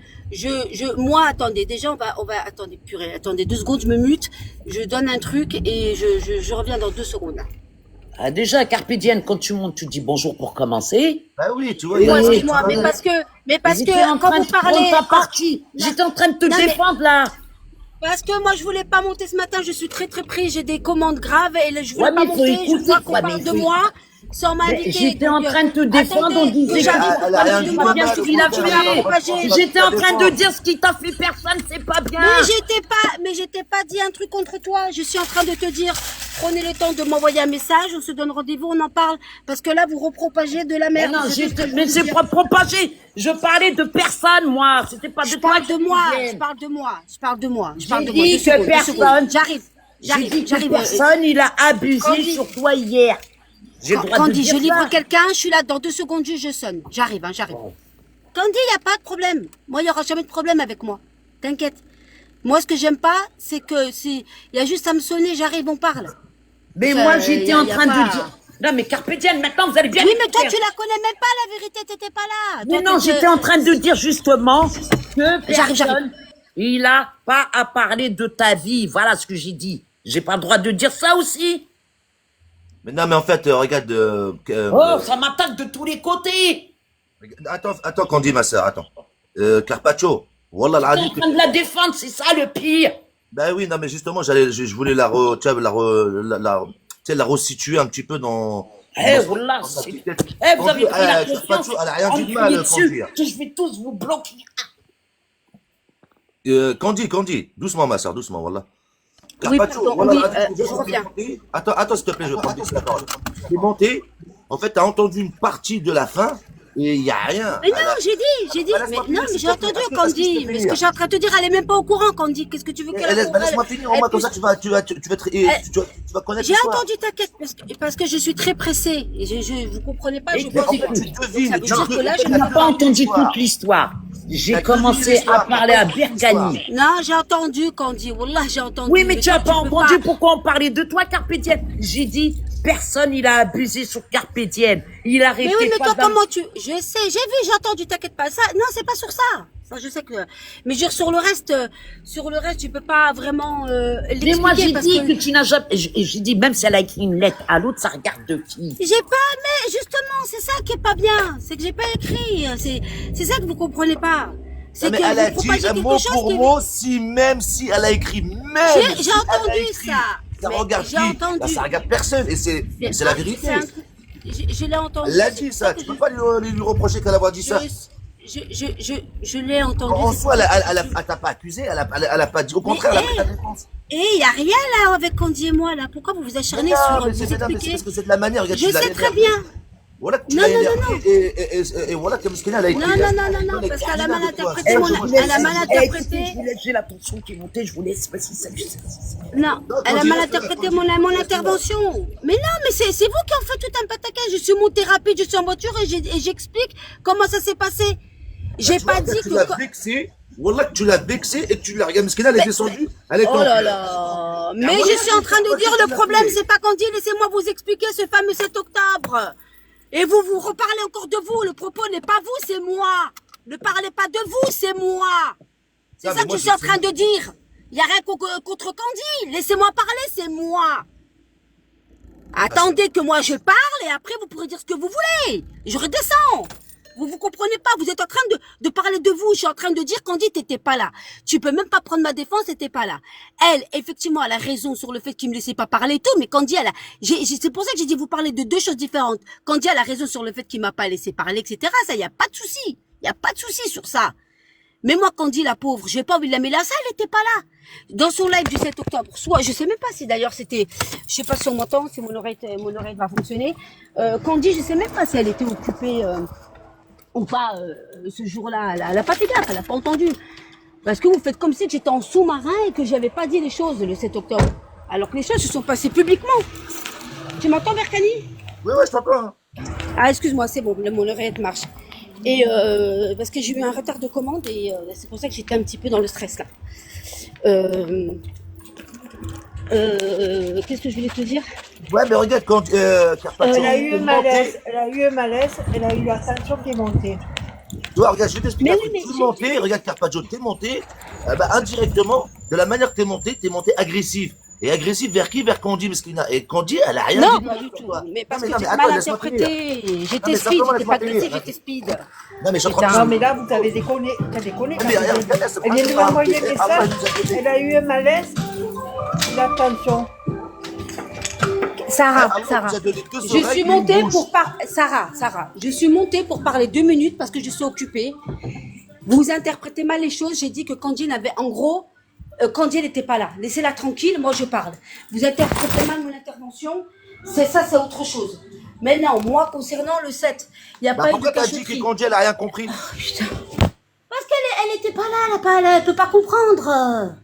Moi, attendez, déjà, attendez, purée, attendez 2 secondes, je me mute, je donne un truc et je reviens dans 2 secondes. Ah, déjà, Carpe Diem, quand tu montes, tu dis bonjour pour commencer. Bah oui, tu vois. Moi, Oui, excuse-moi, tu mais vois. parce J'étais que en quand train vous de parlez, prendre ta partie. J'étais en train de te Non, mais- défendre, là. parce que moi, je voulais pas monter ce matin, je suis très très pris, j'ai des commandes graves et je voulais Ouais, pas mais faut monter, je écouter, vois qu'on quoi, parle mais de faut- moi sans m'inviter. J'étais en donc, train de te défendre, attendez, on disait que j'arrive que pour elle a parler rien de dit moi, de bien mal, ce qu'il a je voulais la fait. propager. J'étais en train de dire ce qui t'a fait personne, c'est pas bien. Mais j'étais pas dit un truc contre toi. Je suis en train de te dire, prenez le temps de m'envoyer un message, on se donne rendez-vous, on en parle. Parce que là, vous repropagez de la Mais merde. non, C'est tout ce que je mais veux c'est dire. pas propagé. Je parlais de personne, moi. C'était pas de Je toi. parle de moi, Carpe Diem. je parle de moi, je parle de moi, je J'ai parle de moi. dit 2 que secondes, 2 personne- secondes. J'ai dit que j'arrive. personne, il a abusé Candy. sur toi hier. J'ai le droit de Candy, dire je livre ça. quelqu'un, je suis là dans 2 secondes, je sonne. J'arrive. Candy, il n'y a pas de problème. Moi, il n'y aura jamais de problème avec moi. T'inquiète. Moi, ce que j'aime pas, c'est que il y a juste à me sonner, j'arrive, on parle. Mais Ça, moi, j'étais en y a train pas- de dire. Non, mais Carpe Diem, maintenant, vous allez bien Oui, mais toi, m'écouter. tu la connais même pas, la vérité, t'étais pas là. Mais Toi, non, t'étais- j'étais en train de dire justement que J'arrive. personne, il a pas à parler de ta vie. Voilà ce que j'ai dit. J'ai pas le droit de dire ça aussi. Mais non, mais en fait, regarde. Oh, ça m'attaque de tous les côtés. Attends, Candy, ma sœur, attends. Carpaccio, Wallah T'es en l'adit. train de la défendre, c'est ça le pire. Ben oui, non, mais justement, je voulais tu sais, la resituer un petit peu dans. Eh, dans- Wallah, dans sa c'est- petite tête. Eh, vous avez Candy, pris la Carpaccio, confiance. elle a rien en dit de me mal, crier dessus, Candy. que je vais tous vous bloquer. Candy, doucement, ma soeur, doucement, voilà. Oui, Carpaccio, pardon, voilà, oui, elle dit, je reviens. Attends, s'il te plaît, je vais prendre la parole. T'es monté, en fait, t'as entendu une partie de la fin, et il n'y a rien. Mais non, j'ai dit, Bah, mais laisse-moi non, finir, mais s'il j'ai te plaît, entendu laisse-moi Candy. finir. Mais ce que je suis en train de te dire, elle est même pas au courant, Candy. Qu'est-ce que tu veux qu'elle Laisse-moi finir, au moins, comme ça, tu vas connaître J'ai l'histoire. entendu ta quête parce que je suis très pressée. Et vous comprenez pas, je Et pense en tu- pas. fait, tu devines. Ça veut dire que là, Tu n'as pas entendu toute l'histoire. J'ai commencé à parler à Berkani. Non, j'ai entendu Candy. Wallah, j'ai entendu. Oui, mais tu toi, n'as pas peux entendu pourquoi on parlait de toi, Carpe Diem. J'ai dit, personne, il a abusé sur Carpe Diem. Il a arrêté. Mais oui, mais pas toi, d'am- comment tu... Je sais, j'ai vu, j'ai entendu, t'inquiète pas. Ça, non, c'est pas sur ça. Ça, je sais que... Mais je veux dire, sur le reste, tu peux pas vraiment Mais moi, j'ai l'expliquer parce dit que tu n'as jamais... J'ai dit, même si elle a écrit une lettre à l'autre, ça regarde de qui. J'ai pas, mais justement, c'est ça qui est pas bien. C'est que j'ai pas écrit. C'est ça que vous comprenez pas. C'est Mais que elle a vous dit propagez quelque mot chose pour qui... mot, même si elle a écrit, J'ai si elle a entendu écrit, ça. Ça Mais regarde j'ai qui? entendu. Bah, ça regarde personne, et c'est la vérité. C'est un truc- Je l'ai entendu. Elle l'a dit, ça. Tu peux pas lui reprocher qu'elle a dit ça. Je l'ai entendu. En soi, elle t'a pas accusé, elle a pas dit. Au contraire, elle a pris ta défense. Et il y a rien là avec Candy et moi là. Pourquoi vous vous acharnez sur Mais vous c'est expliquer parce que c'est de la manière. Regarde, Je tu l'as sais très énervé. bien. Voilà que tu Non, l'as non, non, énervé non. et voilà que Meskina, elle a été. Non, non, non, non, non, parce qu'elle a mal interprété mon... Elle a mal interprété... Je vous laisse, j'ai la tension qui est montée, je vous laisse. Vas-y, salut. Non, Non, elle a Candy, mal laisse-la, interprété Candy. mon Laisse-la. intervention. Mais non, mais c'est vous qui en faites tout un pataquès. Je suis montée rapide, je suis en voiture et j'explique comment ça s'est passé. J'ai Tu vois, pas regarde, dit tu que... l'as vexé. Voilà que tu l'as vexé et que tu l'as. Regarde, Meskina, elle est descendue. Elle est Oh en là pleurs. là. Mais voilà, je suis en train de voilà dire que tu le l'as problème, fait. c'est pas Candy. Laissez-moi vous expliquer ce fameux 7 octobre. Et vous reparlez encore de vous. Le propos n'est pas vous, c'est moi. Ne parlez pas de vous, c'est moi. C'est Non, ça mais que moi, je suis en c'est train de dire. Il n'y a rien contre Candy. Laissez-moi parler, c'est moi. Attendez que moi je parle et après vous pourrez dire ce que vous voulez. Et je redescends. Vous comprenez pas, vous êtes en train de parler de vous. Je suis en train de dire Candy, t'étais pas là. Tu peux même pas prendre ma défense, t'étais pas là. Elle, effectivement, elle a raison sur le fait qu'il me laissait pas parler et tout, mais Candy, c'est pour ça que j'ai dit vous parlez de deux choses différentes. Candy, elle a raison sur le fait qu'il m'a pas laissé parler, etc. Ça, y a pas de souci. Y a pas de souci sur ça. Mais moi, Candy, la pauvre, j'ai pas envie de la mêler à ça, elle était pas là. Dans son live du 7 octobre, soit, je sais même pas si d'ailleurs c'était, je sais pas si on m'entend, si mon oreille va fonctionner. Candy, je sais même pas si elle était occupée, ou pas, ce jour-là. Elle a pas fait gaffe, elle a pas entendu. Parce que vous faites comme si j'étais en sous-marin et que j'avais pas dit les choses le 7 octobre. Alors que les choses se sont passées publiquement. Tu m'entends, Berkani? Oui, ouais, je t'entends. Ah, excuse-moi, c'est bon, mon oreillette marche. Et parce que j'ai eu un retard de commande et c'est pour ça que j'étais un petit peu dans le stress là. Qu'est-ce que je voulais te dire? Ouais, mais regarde, quand Carpaccio Elle a eu t'es un monté, malaise, elle a eu la tension qui est montée. toi, regarde, je vais t'expliquer un Mais oui, truc. mais T'es monté, regarde Carpaccio, t'es monté, indirectement, de la manière que t'es monté agressif. Et agressif vers qui? Vers Candy, Meskina. Et Candy, elle a rien non, dit pas du tout. toi. Mais parce Non, que mais j'ai attends, mal laisse-moi finir. interprété. Non, J'étais mais speed, simplement, j'étais laisse-moi pas finir. agressif, j'étais speed. Non, mais je suis en train de Non, mais là, vous avez déconné. T'as déconné. Non, mais regarde, regarde, Elle vient de m'envoyer un message. Elle a eu un malaise. La tension. Sarah, Alors, Sarah. vous avez donné deux Je oreilles, suis une montée bouche. pour parler. Sarah. Je suis montée pour parler 2 minutes parce que je suis occupée. Vous interprétez mal les choses. J'ai dit que Candy n'avait, en gros, Candy n'était pas là. Laissez-la tranquille, moi je parle. Vous interprétez mal mon intervention. C'est ça, c'est autre chose. Maintenant, moi, concernant le 7, il n'y a Bah, pas eu de pourquoi t'as dit cachotterie. que Candy, elle a rien compris? Putain. Parce qu'elle était pas là, elle peut pas comprendre.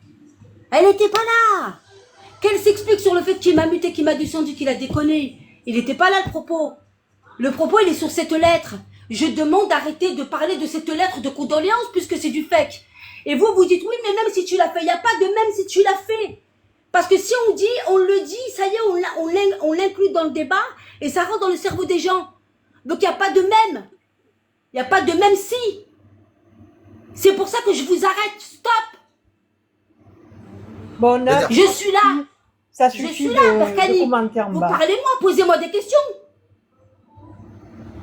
Elle était pas là. Qu'elle s'explique sur le fait qu'il m'a muté, qu'il m'a descendu, qu'il a déconné. Il n'était pas là le propos. Le propos, il est sur cette lettre. Je demande d'arrêter de parler de cette lettre de condoléances puisque c'est du fake. Et vous, vous dites oui, mais même si tu l'as fait, il n'y a pas de même si tu l'as fait. Parce que si on dit, on le dit, ça y est, on l'inclut dans le débat et ça rentre dans le cerveau des gens. Donc il n'y a pas de même. Il n'y a pas de même si. C'est pour ça que je vous arrête. Stop. Bon, Nat, Je suis là. ça Je suffit suis là, de Berkani. commentaires en Vous bas. parlez-moi, posez-moi des questions.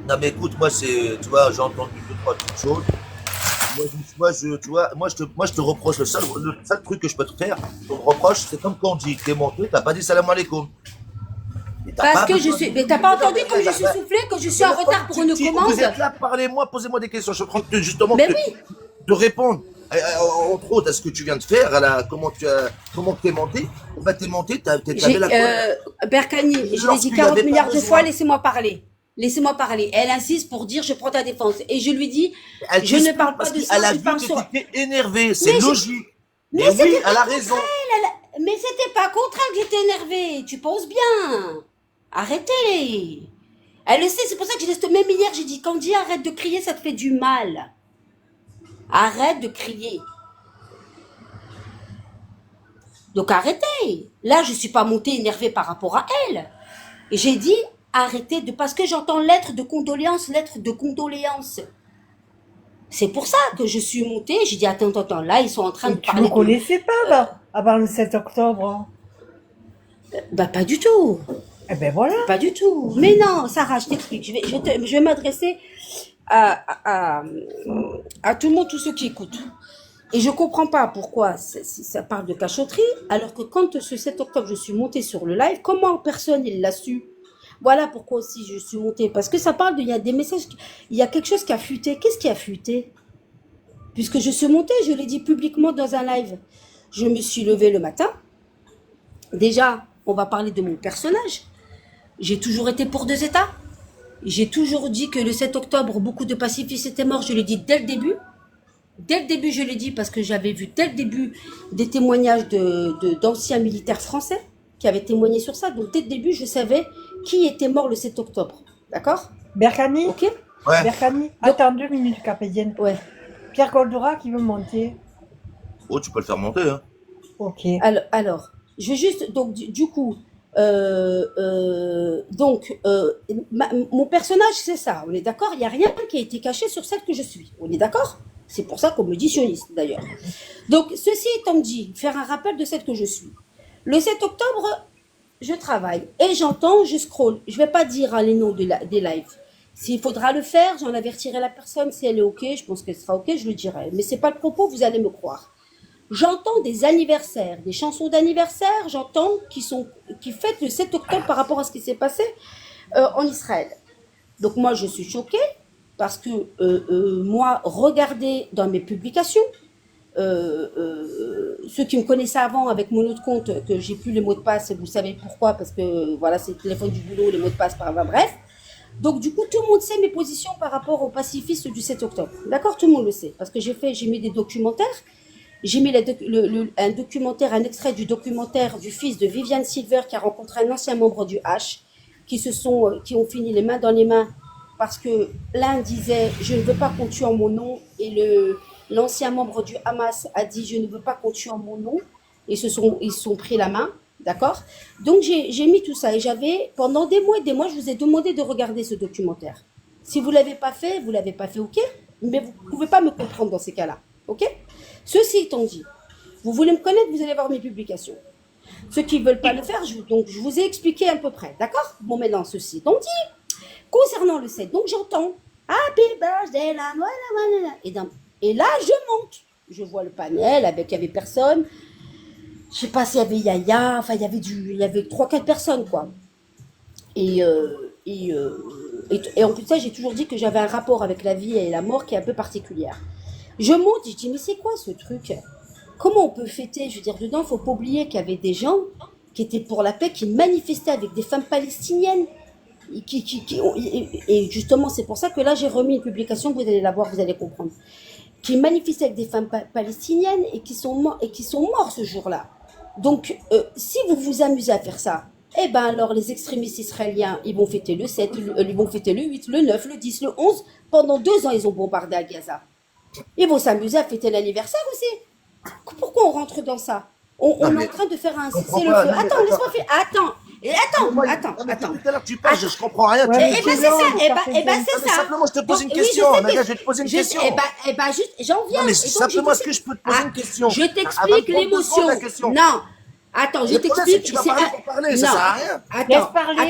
Non, mais écoute, moi, c'est, tu vois, j'ai entendu deux, trois petites choses. Moi, je te reproche, le seul truc que je peux te faire, ton reproche, c'est comme Candy, t'es monté, t'as pas dit salam alaikum. Et t'as Parce pas que je besoin suis. de- Mais t'as pas Non, entendu mais comme je suis regarde, soufflée, que je suis en retard pour une commande. Vous êtes là, parlez-moi, posez-moi des questions. Je suis en train de justement Mais de, oui. de répondre. Entre autres, à ce que tu viens de faire, comment t'es monté. Bah, t'es monté, t'avais la colère. Berkani, je l'ai dit Lorsqu'il y 40 avait pas milliards de besoin. fois, laissez-moi parler. Laissez-moi parler. Elle insiste pour dire je prends ta défense. Et je lui dis, Elle je ne t'explique parle pas parce de qu'elle ça, a je vu parle que sur. t'étais énervé, c'est Mais je- logique. Mais Et oui, c'était elle pas a contre raison. elle, mais c'était pas contre elle que j'étais énervée. Tu penses bien. Arrêtez. Elle le sait, c'est pour ça que je laisse. Même hier, j'ai dit, Candy, arrête de crier, ça te fait du mal. Arrête de crier. Donc arrêtez. Là, je suis pas montée énervée par rapport à elle. Et j'ai dit, arrêtez de... Parce que j'entends lettre de condoléances, lettre de condoléances. C'est pour ça que je suis montée. J'ai dit, attends, là, ils sont en train de Et tu ne parler me connaissais pas avant le 7 octobre. Bah, pas du tout. Eh ben voilà. Pas du tout. Mais non, Sarah, je t'explique. Je vais m'adresser à tout le monde, tous ceux qui écoutent. Et je comprends pas pourquoi ça parle de cachotterie, alors que quand ce 7 octobre, je suis montée sur le live, comment personne il l'a su? Voilà pourquoi aussi je suis montée. Parce que ça parle il y a des messages, il y a quelque chose qui a fuité. Qu'est-ce qui a fuité? Puisque je suis montée, je l'ai dit publiquement dans un live. Je me suis levée le matin. Déjà, on va parler de mon personnage. J'ai toujours été pour 2 États. J'ai toujours dit que le 7 octobre, beaucoup de pacifistes étaient morts. Je l'ai dit dès le début. Dès le début, je l'ai dit parce que j'avais vu dès le début des témoignages d'anciens militaires français qui avaient témoigné sur ça. Donc dès le début, je savais qui était mort le 7 octobre. D'accord? Berkani, Ok? Ouais. Berkani, attends 2 minutes, Carpédienne. Ouais. Pierre Goldora qui veut monter. Oh, tu peux le faire monter, hein. Ok. Alors, je vais juste, donc, du coup, mon personnage, c'est ça, on est d'accord? Il n'y a rien qui a été caché sur celle que je suis, on est d'accord? C'est pour ça qu'on me dit sioniste, d'ailleurs. Donc, ceci étant dit, faire un rappel de celle que je suis. Le 7 octobre, je travaille et j'entends, je scroll. Je ne vais pas dire les noms des lives. S'il faudra le faire, j'en avertirai la personne. Si elle est OK, je pense qu'elle sera OK, je le dirai. Mais ce n'est pas le propos, vous allez me croire. J'entends des anniversaires, des chansons d'anniversaire, j'entends qui fêtent le 7 octobre par rapport à ce qui s'est passé en Israël. Donc moi, je suis choquée parce que moi, regardez dans mes publications, ceux qui me connaissaient avant avec mon autre compte, que j'ai plus les mots de passe, vous savez pourquoi, parce que voilà, c'est le téléphone du boulot, les mots de passe, bref. Donc du coup, tout le monde sait mes positions par rapport aux pacifistes du 7 octobre. D'accord, tout le monde le sait, parce que j'ai mis des documentaires. J'ai mis un documentaire, un extrait du documentaire du fils de Viviane Silver qui a rencontré un ancien membre du H, qui ont fini les mains dans les mains parce que l'un disait je ne veux pas qu'on tue en mon nom et l'ancien membre du Hamas a dit je ne veux pas qu'on tue en mon nom et ils se sont pris la main, d'accord? Donc j'ai mis tout ça et pendant des mois et des mois je vous ai demandé de regarder ce documentaire. Si vous l'avez pas fait, ok, mais vous pouvez pas me comprendre dans ces cas-là, ok? Ceci étant dit, vous voulez me connaître, vous allez voir mes publications. Ceux qui ne veulent pas le faire, je vous ai expliqué à peu près, d'accord? Bon, maintenant, ceci étant dit, concernant le 7, donc j'entends Happy birthday, la et là, je monte. Je vois le panel il n'y avait personne. Je ne sais pas s'il y avait Yaya, enfin, il y avait 3-4 personnes, quoi. Et en plus de ça, j'ai toujours dit que j'avais un rapport avec la vie et la mort qui est un peu particulière. Je monte, je dis, mais c'est quoi ce truc? Comment on peut fêter? Je veux dire, dedans, il ne faut pas oublier qu'il y avait des gens qui étaient pour la paix, qui manifestaient avec des femmes palestiniennes. Et justement, c'est pour ça que là, j'ai remis une publication, vous allez la voir, vous allez comprendre. Qui manifestaient avec des femmes palestiniennes et qui sont morts ce jour-là. Donc, si vous vous amusez à faire ça, eh ben alors les extrémistes israéliens, ils vont fêter le 7, ils vont fêter le 8, le 9, le 10, le 11. Pendant 2 ans, ils ont bombardé à Gaza. Ils vont s'amuser à fêter l'anniversaire aussi. Pourquoi on rentre dans ça? On est en train de faire un cessez-le-feu. Attends, laisse-moi faire. Attends. Tout à l'heure, tu parles, je comprends rien. Ouais, Eh ben c'est ça. Mais simplement, je te pose une Oui, question. je sais Nadia, je vais te poser une question. Eh ben juste, j'en viens. Non, mais Et donc, simplement, est-ce que je peux te poser une question? Je t'explique l'émotion. Non. Attends, je t'explique. Tu vas parler pour parler, ça sert à rien. Laisse parler.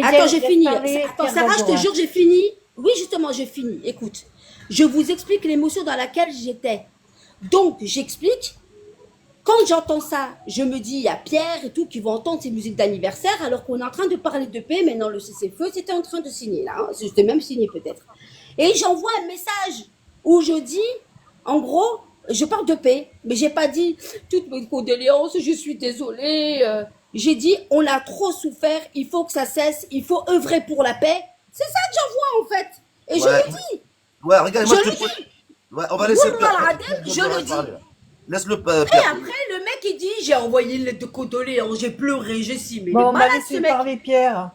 Attends, j'ai fini. Attends, Sarah, je te jure, j'ai fini. Oui, justement, j'ai fini. Écoute, je vous explique l'émotion dans laquelle j'étais. Donc, j'explique. Quand j'entends ça, je me dis, il y a Pierre et tout qui vont entendre ces musiques d'anniversaire alors qu'on est en train de parler de paix. Maintenant, le cessez-le-feu, c'était en train de signer là. Hein. C'était même signé peut-être. Et j'envoie un message où je dis, en gros, je parle de paix, mais j'ai pas dit toutes mes condoléances, je suis désolée. J'ai dit, on a trop souffert, il faut que ça cesse, il faut œuvrer pour la paix. C'est ça que j'envoie en fait. Et je le dis. Ouais, regarde, moi je te dis. Ouais, on va laisser Wallah, je le dis. Laisse-le Et Pierre. après, le mec, il dit, j'ai envoyé une lettre de condoléances, j'ai pleuré, j'ai si, mais Bon, il est on va malade, ce laisser mec. parler Pierre.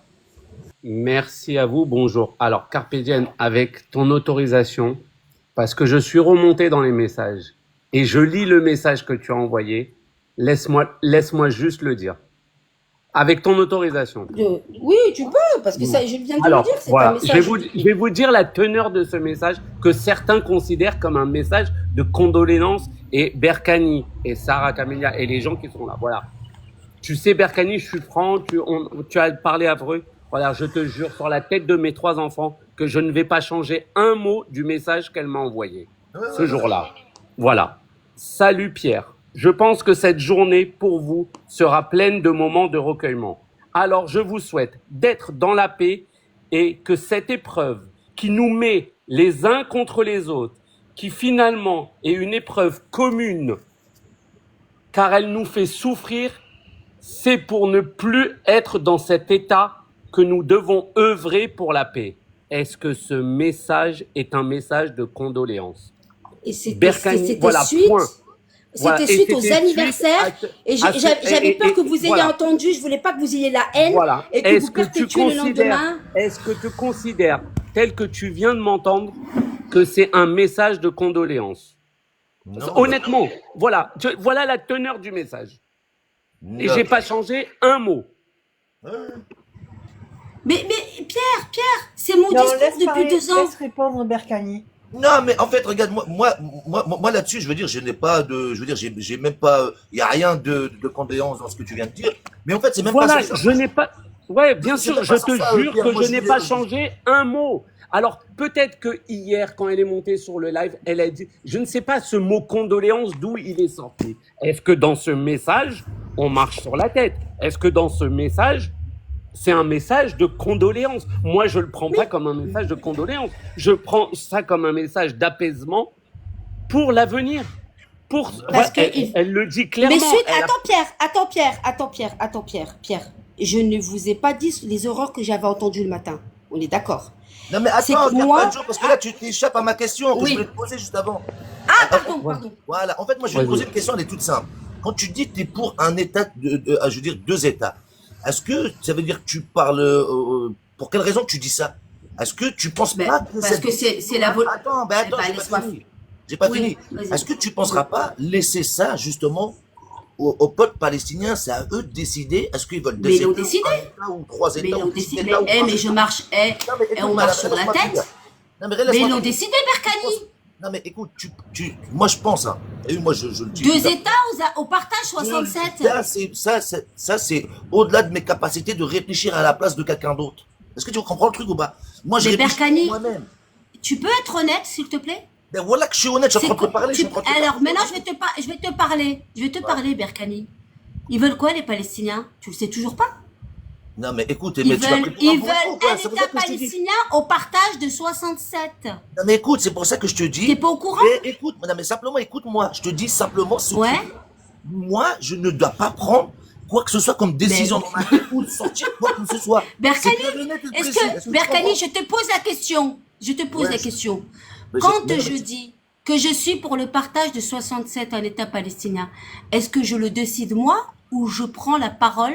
Merci à vous, bonjour. Alors, Carpédienne, avec ton autorisation, parce que je suis remonté dans les messages et je lis le message que tu as envoyé, laisse-moi juste le dire. Avec ton autorisation. Oui, tu peux, parce que ça, je viens de Alors, le dire, c'est voilà, un message. je vais vous dire la teneur de ce message que certains considèrent comme un message de condoléances et Berkani et Sarah Camélia et les gens qui sont là. Voilà. Tu sais, Berkani, je suis franc, tu as parlé affreux. Voilà, je te jure sur la tête de mes 3 enfants que je ne vais pas changer un mot du message qu'elle m'a envoyé ce jour-là. Voilà. Salut Pierre. Je pense que cette journée pour vous sera pleine de moments de recueillement. Alors je vous souhaite d'être dans la paix et que cette épreuve qui nous met les uns contre les autres, qui finalement est une épreuve commune, car elle nous fait souffrir, c'est pour ne plus être dans cet état que nous devons œuvrer pour la paix. Est-ce que ce message est un message de condoléances? Et c'était Berkane, voilà, suite. point. Voilà, C'était et suite aux c'était anniversaires. suite Et à ce- j'avais peur que vous ayez voilà. entendu. Je voulais pas que vous ayez la haine Voilà. et que Est-ce vous que tu perpétuez le lendemain. est-ce que tu considères, tel que tu viens de m'entendre, que c'est un message de condoléances? Non, Honnêtement, voilà, voilà la teneur du message. Et non. j'ai pas changé un mot. Mais Pierre, c'est mon Non, discours laisse depuis parler, 2 ans. laisse répondre Berkani. Non, mais en fait, regarde, moi là-dessus, je veux dire, je n'ai pas de, je veux dire, j'ai même pas, il y a rien de condoléance dans ce que tu viens de dire. Mais en fait, c'est même Voilà, pas ça. je n'ai pas. Ouais, bien C'est sûr, même je pas sur te ça, jure Pierre. que Moi, je je n'ai dis- pas changé un mot. Alors, peut-être que hier, quand elle est montée sur le live, elle a dit, je ne sais pas ce mot condoléance d'où il est sorti. Est-ce que dans ce message, on marche sur la tête? Est-ce que dans ce message, c'est un message de condoléance? Moi, je le prends pas comme un message de condoléance. Je prends ça comme un message d'apaisement pour l'avenir. Parce que Elle le dit clairement. Mais suite, Elle a- attends Pierre. Je ne vous ai pas dit les horreurs que j'avais entendues le matin. On est d'accord. Non, mais C'est attends, que regarde moi- pas le jour, parce que là, tu t'échappes à ma question que Oui. je voulais te poser juste avant. Ah, pardon. Voilà. En fait, moi, je vais te Vas-y. poser une question, elle est toute simple. Quand tu dis que tu es pour un État, je veux dire, 2 États, est-ce que ça veut dire que tu parles, pour quelle raison tu dis ça? Est-ce que tu penses Ben, pas que parce que c'est la volonté. Attends, Eh ben, j'ai laisse-moi pas fini. J'ai pas Oui, fini. vas-y. Est-ce que tu penseras pas laisser ça, justement, au peuple palestinien? C'est à eux de décider. Est-ce qu'ils veulent Mais ils l'ont 2 États, décidé. un État ou 3 Mais États ils ou l'ont 6 décidé. États ou Mais 3 je États? marche. Non, mais Et on écoute, marche sur la laisse-moi tête. finir. Non, mais Mais laisse-moi ils l'ont finir. décidé, Berkani. Non, mais écoute, moi je pense, hein, et moi je le dis. 2 États au partage 67. Ça, c'est au-delà de mes capacités de réfléchir à la place de quelqu'un d'autre. Est-ce que tu comprends le truc ou pas? Moi, je Mais réfléchis Berkani, pour moi-même. Tu peux être honnête, s'il te plaît? Ben voilà que je suis honnête, je suis en train de te quoi- parler. je suis en train de te Alors parler. maintenant, je vais te parler. Je vais te parler, Berkani. Ils veulent quoi, les Palestiniens? Tu le sais toujours pas? Non, mais écoute, Ils mais tu vas veulent, pris pour un ils bon veulent con, quoi. un C'est pour État ça que je te dis. palestinien au partage de 67. Non, mais écoute, c'est pour ça que je te dis. T'es pas au courant? Écoute, non, mais simplement, écoute-moi. Je te dis simplement ce Ouais. qui- Moi, je ne dois pas prendre quoi que ce soit comme décision dans ma vie ou de sortir quoi que ce soit. Berkani, C'est clair et net et est-ce précis. que, tu Berkani, comprends? je te pose la question. Je te pose Ouais, la je- question. Mais Quand mais- je dis que je suis pour le partage de 67 en État palestinien, est-ce que je le décide moi ou je prends la parole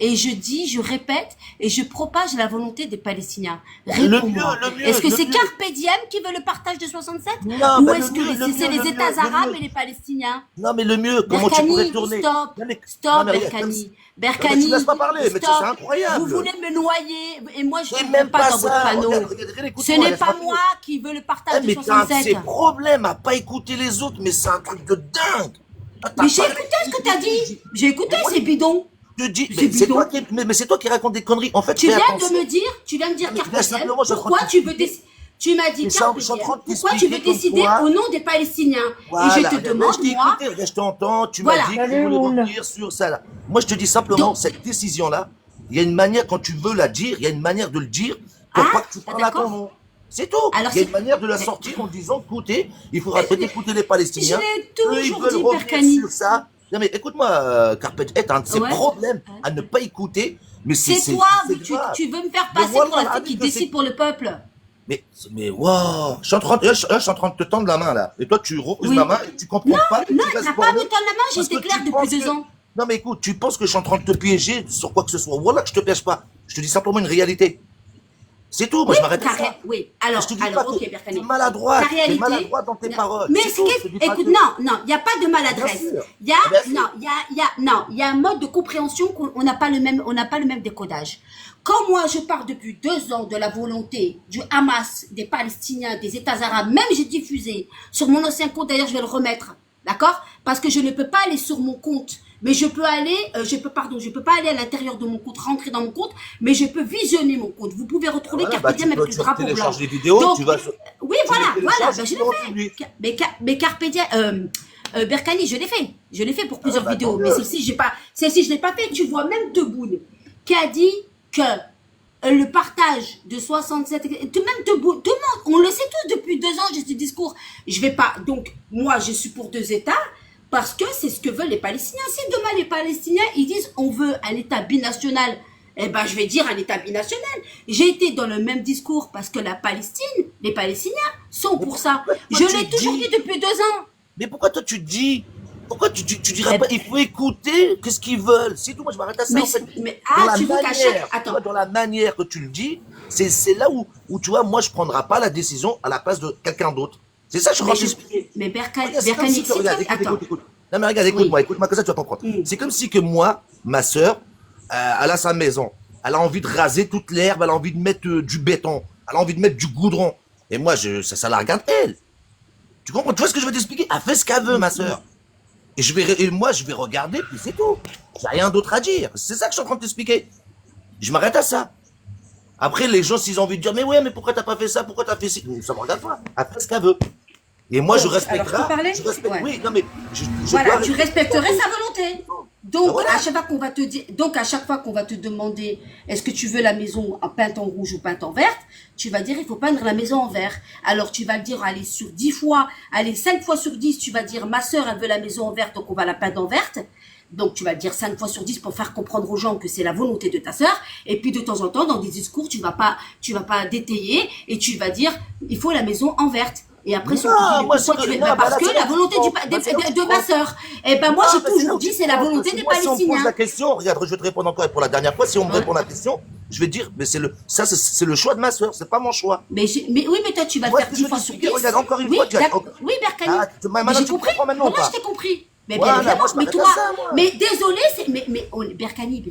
et je dis, je répète et je propage la volonté des Palestiniens? Réponds-moi. le mieux, Est-ce que le c'est mieux. Carpe Diem qui veut le partage de 67? Non, Ou bah, est-ce le mieux, que le c'est mieux, les le États mieux, le arabes mieux. et les Palestiniens? Non, mais le mieux, comment tu pourrais Berkani, tourner? stop, Non, mais stop, regarde, Berkani. mais Berkani, tu laisses pas parler, mais stop. c'est incroyable. Vous voulez me noyer et moi je C'est ne même pas pas dans votre ça. panneau. Regarde, écoute-moi, Ce n'est laisse-moi pas finir. moi qui veux le partage Eh, de mais t'as un de 67. ces problèmes à pas écouter les autres, mais c'est un truc de dingue. Ah, t'as Mais j'ai pas- écouté ce que t'as dit. J'ai écouté, c'est bidon. Je te dis, C'est mais c'est bidon. toi mais c'est toi qui racontes des conneries. En fait, Tu fais viens attention. de me dire Mais Carpe laisse Diem, simplement, je suis en train pourquoi de tu veux décider? Tu m'as dit Mais ça, Carpe je suis en Diem, train de pourquoi tu veux t'expliquer comme décider quoi- au nom des Palestiniens? Voilà, Et je te regarde, demande, je t'ai moi, écouté, regarde, je t'entends, tu Voilà. m'as dit que tu Salut, voulais Oul. revenir sur ça là. Moi, je te dis simplement, Donc- cette décision-là, il y a une manière, quand tu veux la dire, il y a une manière de le dire pour Ah, pas que tu parles à ton d'accord. nom. C'est tout. Alors, il y a c'est- une manière de la mais- sortir en disant, écoutez, il faudra peut-être écouter les Palestiniens. Je l'ai Eux, ils toujours veulent dit, revenir Berkani. sur ça. Non mais écoute-moi, Carpet est un de ces Ouais. problèmes à ne pas écouter. Mais c'est toi, c'est tu, grave. tu veux me faire Mais passer voilà, pour la fille Habib, qui que décide c'est- pour le peuple. Mais wow, je suis en train de, là, je suis en train de te tendre la main là. Et toi, tu repousses Oui. ma main et tu comprends pas. et Non, tu restes t'as pas borné. me tendre la main, j'ai Parce été que claire tu penses depuis 2 que- ans. Non mais écoute, tu penses que je suis en train de te piéger sur quoi que ce soit. Voilà que je te piège pas. Je te dis simplement une réalité. C'est tout, moi Oui, je m'arrête à t'as ça. ré- oui. Alors, Je te dis pas ok, que Berkani. t'es maladroit, Ta t'es réalité. maladroit dans tes Non. paroles. Mais C'est ce tout, qui je te dis est, pas écoute, que- non, il n'y a pas de maladresse. Bien sûr. Il y a, Bien sûr. non, il y a un mode de compréhension qu'on n'a pas le même, on n'a pas le même décodage. Quand moi je parle depuis 2 ans de la volonté du Hamas, des Palestiniens, des États arabes, même j'ai diffusé sur mon ancien compte, d'ailleurs je vais le remettre, d'accord? Parce que je ne peux pas aller sur mon compte, mais je peux aller, je peux pas aller à l'intérieur de mon compte, rentrer dans mon compte, mais je peux visionner mon compte. Vous pouvez retrouver Voilà, Carpe bah, Diem tu avec le drapeau blanc. télécharges les vidéos, Donc, tu vas sur- oui, tu voilà, les voilà, télécharges, ben, je tu l'ai le fait. republies. Mais Carpe Diem, Berkani, je l'ai fait pour plusieurs bah, vidéos. tant Mais mieux. celle-ci, je l'ai pas fait. Tu vois même Tebboune qui a dit que le partage de 67, même Tebboune, tout le monde, on le sait tous depuis 2 ans, j'ai ce discours. Je vais pas, donc, moi, je suis pour 2 États. Parce que c'est ce que veulent les Palestiniens. Si demain les Palestiniens, ils disent on veut un État binational eh ben, je vais dire un État binational. J'ai été dans le même discours parce que la Palestine, les Palestiniens sont pour ça. Je Pourquoi tu l'ai toujours dis dit depuis 2 ans. Mais pourquoi toi tu dis Pourquoi tu dirais Eh pas ben, il faut écouter qu'est-ce qu'ils veulent? C'est tout, moi je m'arrête à ça mais, en fait. mais Dans ah, la tu veux qu'à chaque... manière, tu Attends, vois, dans la manière que tu le dis, c'est là où tu vois, moi je prendrai pas la décision à la place de quelqu'un d'autre. C'est ça que je suis en mais, train de t'expliquer. mais Berkane, Regarde, c'est comme Berkane, si que, si toi... regarde, écoute, Attends, écoute, écoute. Non mais regarde, oui. écoute-moi, comme ça tu vas comprendre. Mm. C'est comme si que moi, ma sœur, elle a sa maison, elle a envie de raser toute l'herbe, elle a envie de mettre du béton, elle a envie de mettre du goudron. Et moi, ça la regarde elle. Tu comprends? Tu vois ce que je veux t'expliquer? Elle fait ce qu'elle veut, ma sœur. Et moi, je vais regarder, puis c'est tout. J'ai rien d'autre à dire. C'est ça que je suis en train de t'expliquer. Je m'arrête à ça. Après, les gens, s'ils ont envie de dire, mais ouais, mais pourquoi t'as pas fait ça? Pourquoi t'as fait ci? Ça me regarde pas. Elle fait ce qu'elle veut. Et moi, je Donc, alors, je respecterai. peux parler? Je respecte, Ouais. oui, non, mais je Voilà, dois tu respecterais sa volonté. Donc, voilà. à chaque fois qu'on va te dire, donc à chaque fois qu'on va te demander, est-ce que tu veux la maison peinte en rouge ou peinte en verte, tu vas dire, il faut peindre la maison en vert. Alors, tu vas le dire, allez, sur 10 fois, allez, 5 fois sur 10, tu vas dire, ma sœur, elle veut la maison en verte, donc on va la peindre en verte. Donc, tu vas le dire 5 fois sur 10 pour faire comprendre aux gens que c'est la volonté de ta sœur. Et puis, de temps en temps, dans des discours, tu vas pas détailler et tu vas dire, il faut la maison en verte. Et après, si on te Non, dit, moi, pourquoi c'est tu veux, non, bah, bah, parce là, que c'est la là que volonté tu du, prends. pa- Bah, c'est là que de tu ma prends. sœur. Et ben, moi, Non, j'ai mais c'est là toujours où dit, tu c'est la prends, volonté parce des que moi, si on me pose Palestiniens. la question, regarde, je vais te répondre encore pour la dernière fois. Si on me Ouais. répond à la question, je vais te dire, mais c'est le choix de ma sœur, c'est pas mon choix. Mais oui, mais toi, tu vas le Moi, faire ce que 10 je veux fois sur t'expliquer, 10. regarde, encore une Oui, fois, tu as. d'accord. Oui, Berkani. Ah, Mais maintenant, j'ai tu me compris. comprends maintenant ou Moi, pas? je t'ai compris. Mais bien Voilà, évidemment, moi, je mais m'arrête à toi, ça, moi. mais désolé, Berkani,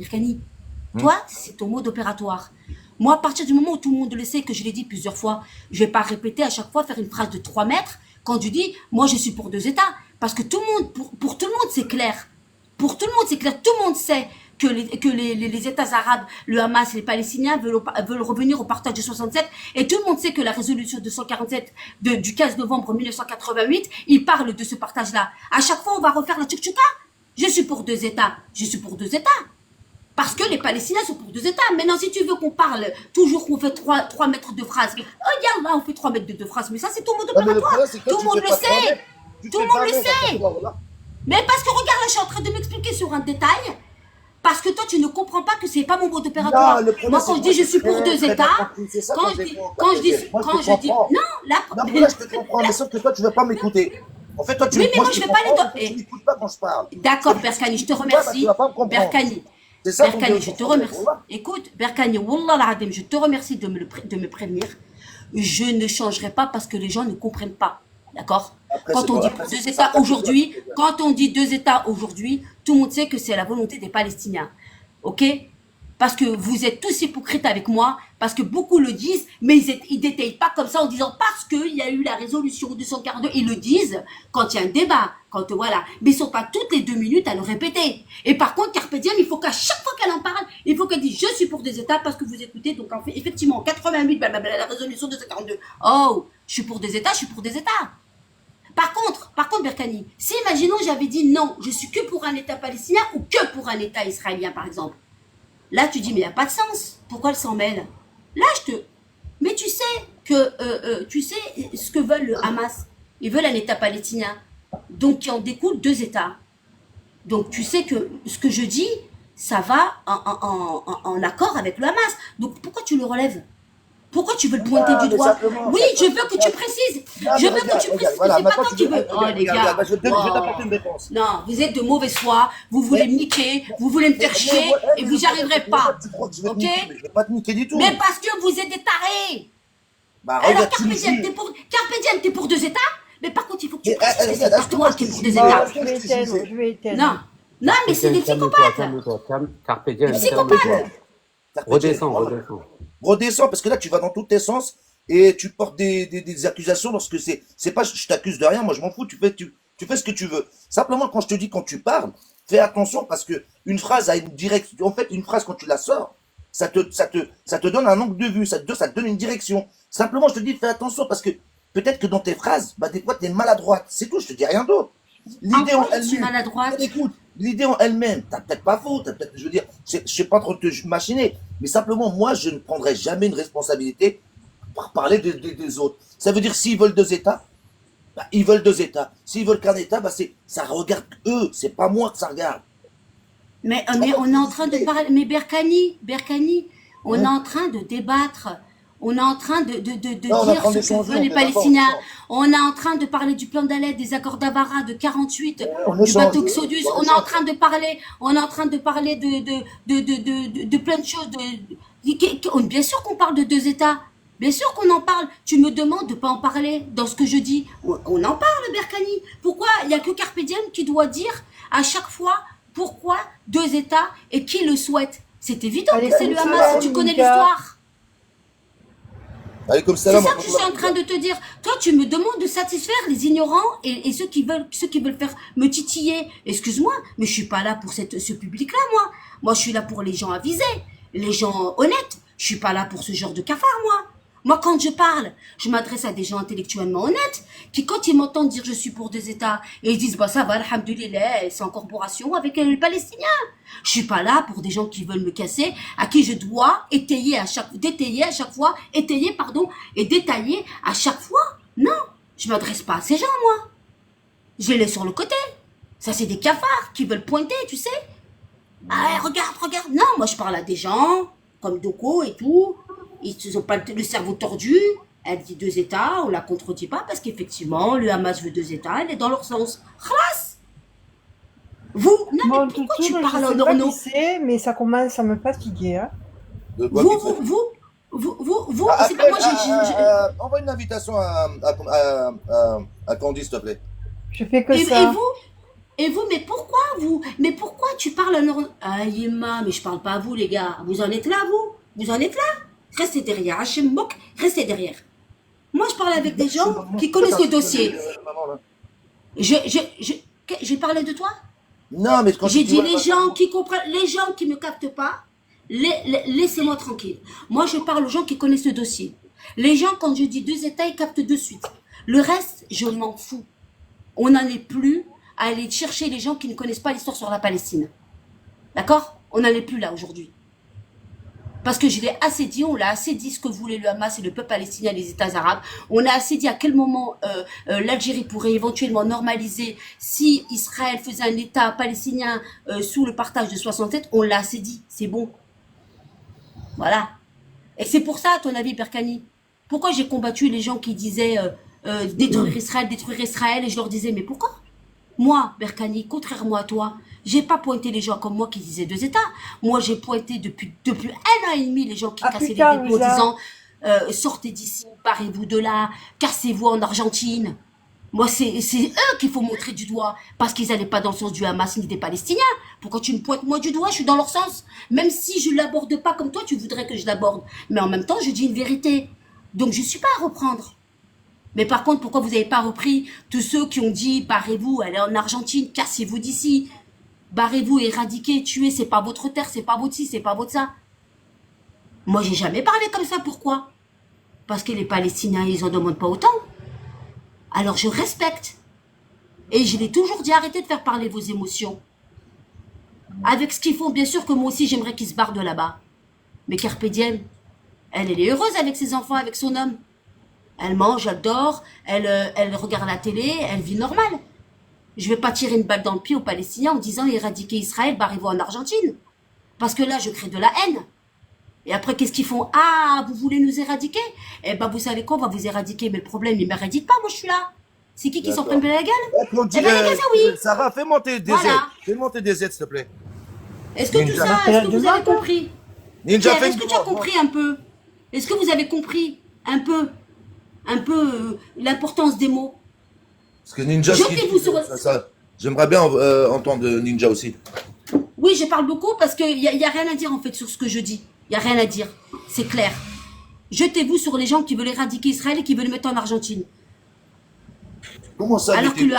toi, c'est ton mode opératoire. Moi, à partir du moment où tout le monde le sait, que je l'ai dit plusieurs fois, je vais pas répéter à chaque fois, faire une phrase de 3 mètres, quand tu dis, moi, je suis pour 2 États. Parce que tout le monde, pour tout le monde, c'est clair. Pour tout le monde, c'est clair. Tout le monde sait que les États arabes, le Hamas et les Palestiniens veulent revenir au partage de 67. Et tout le monde sait que la résolution 247 du 15 novembre 1988, il parle de ce partage-là. À chaque fois, on va refaire la tchouktchouka. Je suis pour 2 États. Je suis pour 2 États. Parce que les Palestiniens sont pour 2 États. Maintenant, si tu veux qu'on parle, toujours qu'on fait 3 mètres de phrases. Oh, là, on fait 3 mètres de phrases. Mais ça, c'est ton mode Non, mais le opératoire. problème, c'est que Tout toi, le monde tu le fais pas 3 sait. mètres. Tu Tout fais le monde 20 le mètres, sait. voilà. Mais parce que regarde, là, je suis en train de m'expliquer sur un détail. Parce que toi, tu ne comprends pas que c'est pas mon mode opératoire. Non, le problème, Moi, c'est quand je que dis je moi, suis pour j'ai 2 très bien États, compris. C'est ça quand que je j'ai dis, compris. quand je dis, Moi, quand je je te dis, comprends. non, là, Non, mais là, je te comprends, mais sauf que toi, tu ne veux pas m'écouter. En fait, toi, oui, mais moi, je je te vais pas comprends, les mais toi, donner. tu n'écoutes pas quand je parle. D'accord, Berkani, je te Tu n'écoutes pas, bah, tu remercie. vas pas me comprendre. Berkani, C'est ça qu'on Berkani, veut je te comprendre. remercie. Voilà. Écoute, Berkani, Wallah l'Adim, je te remercie de me prévenir. Je ne changerai pas parce que les gens ne comprennent pas. D'accord? Après, Quand c'est on pas- dit après, 2 c'est États ça, aujourd'hui, quand on dit 2 États aujourd'hui, tout le monde sait que c'est la volonté des Palestiniens. Ok? Parce que vous êtes tous hypocrites avec moi, parce que beaucoup le disent, mais ils détaillent pas comme ça en disant parce qu'il y a eu la résolution 242, ils le disent quand il y a un débat, quand voilà, mais ils sont pas toutes les 2 minutes à le répéter. Et par contre, Carpe Diem, il faut qu'à chaque fois qu'elle en parle, il faut qu'elle dise je suis pour 2 États parce que vous écoutez, donc en fait, effectivement, en 88, blablabla, la résolution 242, oh, je suis pour 2 États, je suis pour 2 États. Par contre, Berkani, si imaginons j'avais dit non, je suis que pour un État palestinien ou que pour un État israélien, par exemple. Là, tu dis, mais il n'y a pas de sens. Pourquoi elle s'en mêle? Là, mais tu sais tu sais ce que veulent le Hamas. Ils veulent un État palestinien. Donc, il en découle 2 États. Donc, tu sais que ce que je dis, ça va en accord avec le Hamas. Donc, pourquoi tu le relèves? Pourquoi tu veux le pointer Ah, du mais doigt? simplement, Oui, ça- je veux que tu précises. Non, Je mais veux que regarde, tu regarde, précises. voilà, C'est pas maintenant, toi tu qui veux- veux. Oh, regarde, les regarde, gars. bah, je vais t'apporter une réponse. Non, vous êtes de mauvaise foi, vous voulez me niquer, vous voulez me faire chier, et vous n'y arriverez pas. Tu crois que je vais te Ok? niquer, mais je vais pas te niquer du tout. Mais parce que vous êtes des tarés. Bah, Alors, regarde, tu Carpe me Diem, dis. t'es pour 2 États, mais par contre, il faut que tu Mais, précises que c'est regarde, pas toi qui es pour 2 États. moi, Je vais éteindre, je vais éteindre. Non, non, mais c'est des psychopathes. Carpe diem, Des calme-toi. psychopathes. Redescends, Voilà. redescends. Redescends, parce que là, tu vas dans tous tes sens et tu portes des accusations lorsque c'est pas je t'accuse de rien, moi je m'en fous, tu fais ce que tu veux. Simplement, quand je te dis, quand tu parles, fais attention parce que une phrase a une direction. En fait, une phrase, quand tu la sors, ça te donne un angle de vue, ça te donne une direction. Simplement, je te dis, fais attention parce que peut-être que dans tes phrases, bah, des fois, tu es maladroite. C'est tout, je te dis rien d'autre. L'idée en Encore, je suis elle-même. maladroite. Écoute, l'idée en elle-même, t'as peut-être pas faux, je veux dire, je sais pas trop te machiner, mais simplement, moi, je ne prendrai jamais une responsabilité pour parler des autres. Ça veut dire, s'ils veulent 2 États, bah, ils veulent 2 États. S'ils veulent qu'un État, bah, ça regarde eux, c'est pas moi que ça regarde. Mais on est en train de parler. Mais Berkani, on est en train de débattre. On est en train de Non, on est en dire train ce que d'échanger, veulent on les est d'accord, Palestiniens. On est en train de parler du plan d'Aled, des accords d'Avara, de 48, on du échange. bateau Exodus. On est en train de parler de plein de choses. Bien sûr qu'on parle de deux États. Bien sûr qu'on en parle. Tu me demandes de pas en parler dans ce que je dis. On en parle, Berkani. Pourquoi il n'y a que Carpe Diem qui doit dire à chaque fois pourquoi deux États et qui le souhaite? C'est évident Allez, que c'est le salam, Hamas si tu connais Monica. l'histoire. Alaykoum C'est salam. ça que je suis en train de te dire. Toi, tu me demandes de satisfaire les ignorants et ceux qui veulent faire me titiller. Excuse-moi, mais je suis pas là pour ce public-là, moi. Moi, je suis là pour les gens avisés, les gens honnêtes. Je suis pas là pour ce genre de cafard, moi. Moi, quand je parle, je m'adresse à des gens intellectuellement honnêtes, qui, quand ils m'entendent dire je suis pour deux États, et ils disent, bah, ça va, alhamdoulilah, c'est en corporation avec les Palestiniens. Je suis pas là pour des gens qui veulent me casser, à qui je dois détailler à chaque fois, et détailler à chaque fois. Non, je m'adresse pas à ces gens, moi. Je les laisse sur le côté. Ça, c'est des cafards qui veulent pointer, tu sais. Ah, regarde. Non, moi, je parle à des gens, comme Doko et tout. Ils n'ont pas le cerveau tordu. Elle dit deux États, on la contredit pas, parce qu'effectivement, le Hamas veut deux États, elle est dans leur sens. Khalas. Vous, non, Mon mais pourquoi toutou, tu je parles en sais pas orno? qui c'est, mais ça commence à me fatiguer. Hein. De quoi qu'il faut. Vous, Ah, c'est pas moi, envoie une invitation à Candy, s'il te plaît. Je fais que et ça. vous, mais pourquoi tu parles en orno? Ah, Yema, mais je parle pas à vous, les gars. Vous en êtes là, vous en ête là? Restez derrière, Hachem Mok, restez derrière. Moi, je parle avec des gens qui connaissent le dossier. J'ai parlé de toi? Non, mais quand J'ai tu dit vois les pas- gens qui comprennent, les gens qui me captent pas, laissez-moi tranquille. Moi, je parle aux gens qui connaissent le dossier. Les gens, quand je dis deux États, ils captent de suite. Le reste, je m'en fous. On n'en est plus à aller chercher les gens qui ne connaissent pas l'histoire sur la Palestine. D'accord? On n'en est plus là aujourd'hui. Parce que je l'ai assez dit, on l'a assez dit ce que voulait le Hamas et le peuple palestinien et les États arabes. On a assez dit à quel moment l'Algérie pourrait éventuellement normaliser si Israël faisait un État palestinien sous le partage de 67. On l'a assez dit, c'est bon. Voilà. Et c'est pour ça, à ton avis, Berkani, pourquoi j'ai combattu les gens qui disaient détruire Israël, et je leur disais, mais pourquoi? Moi, Berkani, contrairement à toi, j'ai pas pointé les gens comme moi qui disaient deux États. Moi, j'ai pointé depuis 1 an et demi les gens qui Ah, cassaient putain, les débits en Lisa. disant sortez d'ici, barrez-vous de là, cassez-vous en Argentine. Moi, c'est eux qu'il faut montrer du doigt parce qu'ils n'allaient pas dans le sens du Hamas ni des Palestiniens. Pourquoi tu me pointes moi du doigt? Je suis dans leur sens. Même si je l'aborde pas comme toi, tu voudrais que je l'aborde. Mais en même temps, je dis une vérité. Donc, je suis pas à reprendre. Mais par contre, pourquoi vous n'avez pas repris tous ceux qui ont dit barrez-vous, allez en Argentine, cassez-vous d'ici, barrez-vous, éradiquez, tuez, c'est pas votre terre, c'est pas votre ci, c'est pas votre ça. Moi, j'ai jamais parlé comme ça. Pourquoi? Parce que les Palestiniens, ils en demandent pas autant. Alors je respecte. Et je l'ai toujours dit, arrêtez de faire parler vos émotions. Avec ce qu'ils font, bien sûr que moi aussi, j'aimerais qu'ils se barrent de là-bas. Mais Carpe Diem, elle est heureuse avec ses enfants, avec son homme. Elle mange, elle dort, elle regarde la télé, elle vit normale. Je vais pas tirer une balle dans le pied aux Palestiniens en disant éradiquez Israël, barrez-vous en Argentine. Parce que là, je crée de la haine. Et après, qu'est-ce qu'ils font? Ah, vous voulez nous éradiquer? Eh ben, vous savez quoi? On va vous éradiquer. Mais le problème, il m'éradique pas, moi, je suis là. C'est qui s'en prennent plein la gueule? Claudie, Eh ben, les gars, ça, oui. Sarah, fais monter des Voilà. aides. Fais monter des aides, s'il te plaît. Est-ce que tout Ninja. ça, est-ce que vous avez compris? Ninja, Pierre, fais est-ce que tu as compris un peu? Est-ce que vous avez compris un peu l'importance des mots? Parce que Ninja, Jetez-vous sur- j'aimerais bien entendre Ninja aussi. Oui, je parle beaucoup parce qu'il y a rien à dire en fait sur ce que je dis. Il y a rien à dire. C'est clair. Jetez-vous sur les gens qui veulent éradiquer Israël et qui veulent le mettre en Argentine. Comment ça Alors que le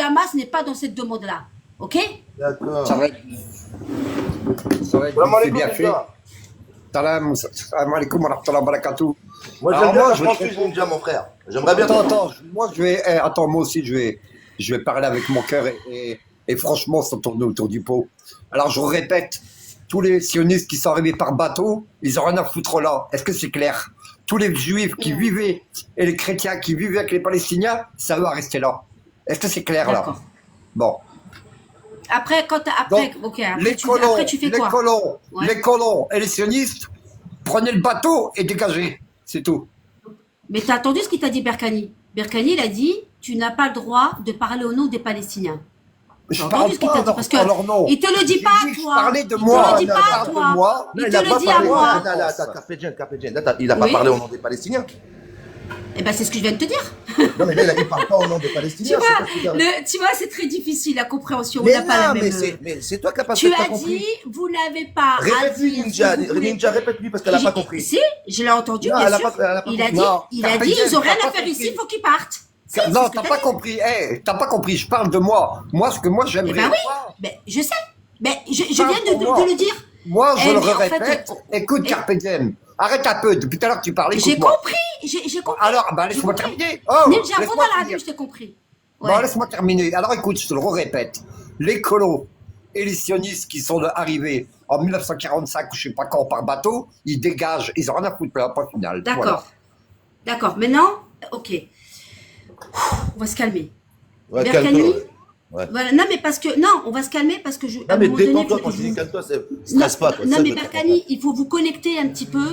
Hamas n'est pas dans cette demande-là. Ok? D'accord. Ça va être Salam c'est alaikum, bien fait. Ninja. Salam alaikum wa rahmatullahi wa barakatuh. Moi, Alors, j'aime bien moi, la je vais- franchise Ninja, mon frère. J'aimerais bien. Attends, moi aussi, je vais parler avec mon cœur et franchement, ça tourne autour du pot. Alors, je répète, tous les sionistes qui sont arrivés par bateau, ils ont rien à foutre là. Est-ce que c'est clair? Tous les juifs qui vivaient et les chrétiens qui vivaient avec les Palestiniens, ça va rester là. Est-ce que c'est clair là? D'accord. Bon. Après, Donc, ok, après, les colons, après tu fais quoi? Ouais. les colons et les sionistes, prenez le bateau et dégagez. C'est tout. Mais t'as entendu ce qu'il t'a dit, Berkani? Berkani, il a dit, tu n'as pas le droit de parler au nom des Palestiniens. Je T'as parle entendu ce qu'il pas t'a dit? Parce que dans leur nom. il te le dit J'ai pas dit à que je toi. parlais de Il moi. te le dit Il pas à parle de toi. moi. Il Non, te a le pas dit à parlé. moi. Attends, Carpédienne, il a pas Oui. parlé au nom des Palestiniens. Eh ben, c'est ce que je viens de te dire. Non, mais là, il parle pas au nom des Tu Palestiniens. vois, c'est pas ce qu'il a- tu vois, c'est très difficile la compréhension. On Mais n'a pas la non, même. mais c'est toi qui n'as pas Tu pas as compris. dit, vous n'avez pas à Répète-lui, dire Ninja. ce que vous voulez. Ninja, répète-lui parce qu'elle n'a pas compris. Si, je l'ai entendu, Non, bien elle a sûr. pas- elle a pas Il a compris. dit, Non, il a dit, Carpédienne, ils ont rien t'as à pas faire ici, compris. il faut qu'ils partent. Si, c'est Non, ce que t'as t'as pas dit. compris. T'as pas compris. Je parle de moi. Moi, ce que moi Eh j'aimerais. ben oui, voir, ben, je sais. Ben, je Parle viens pour moi. de le dire. Moi, je Eh, le mais en fait, répète. Écoute, eh, Carpédienne. Arrête un peu. Depuis tout à l'heure, tu parlais. J'ai Écoute-moi. compris, j'ai compris. Alors, bah, J'ai laisse-moi compris. terminer. Oh, Ninja, va laisse-moi dans la finir. radio, je t'ai compris. Bon, Ouais. laisse-moi terminer. Alors écoute, je te le répète. Les colons et les sionistes qui sont arrivés en 1945 ou je sais pas quand par bateau, ils dégagent. Ils ont rien à foutre là, point final. D'accord. Voilà. D'accord. Maintenant, ok. On va se calmer. Ouais, Berkani, calme-toi. Ouais. voilà. Non, mais parce que, non, on va se calmer parce que à Non, un mais moment donné, détends-toi faut quand que tu dis vous- calme-toi, c'est Non, stresse pas. quoi. non, Ça, mais je te Berkani, il faut vous connecter un petit peu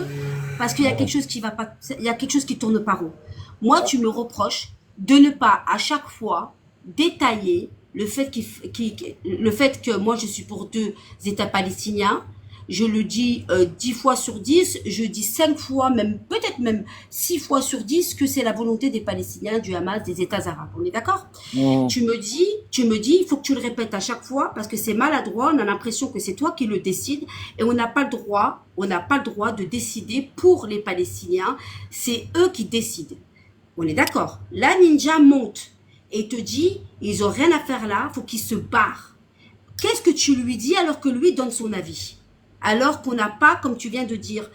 parce qu'il y a quelque chose qui va pas, il y a quelque chose qui tourne pas rond. Moi, tu me reproches de ne pas à chaque fois détailler le fait le fait que moi je suis pour 2 États palestiniens. Je le dis 10 fois sur 10, je dis 5 fois, même peut-être même 6 fois sur 10 que c'est la volonté des Palestiniens, du Hamas, des États arabes. On est d'accord? Tu me dis, il faut que tu le répètes à chaque fois parce que c'est maladroit. On a l'impression que c'est toi qui le décides et on n'a pas le droit de décider pour les Palestiniens. C'est eux qui décident. On est d'accord? La Ninja monte et te dit, ils ont rien à faire là, faut qu'ils se barrent. Qu'est-ce que tu lui dis alors que lui donne son avis? Alors qu'on n'a pas, comme tu viens de dire,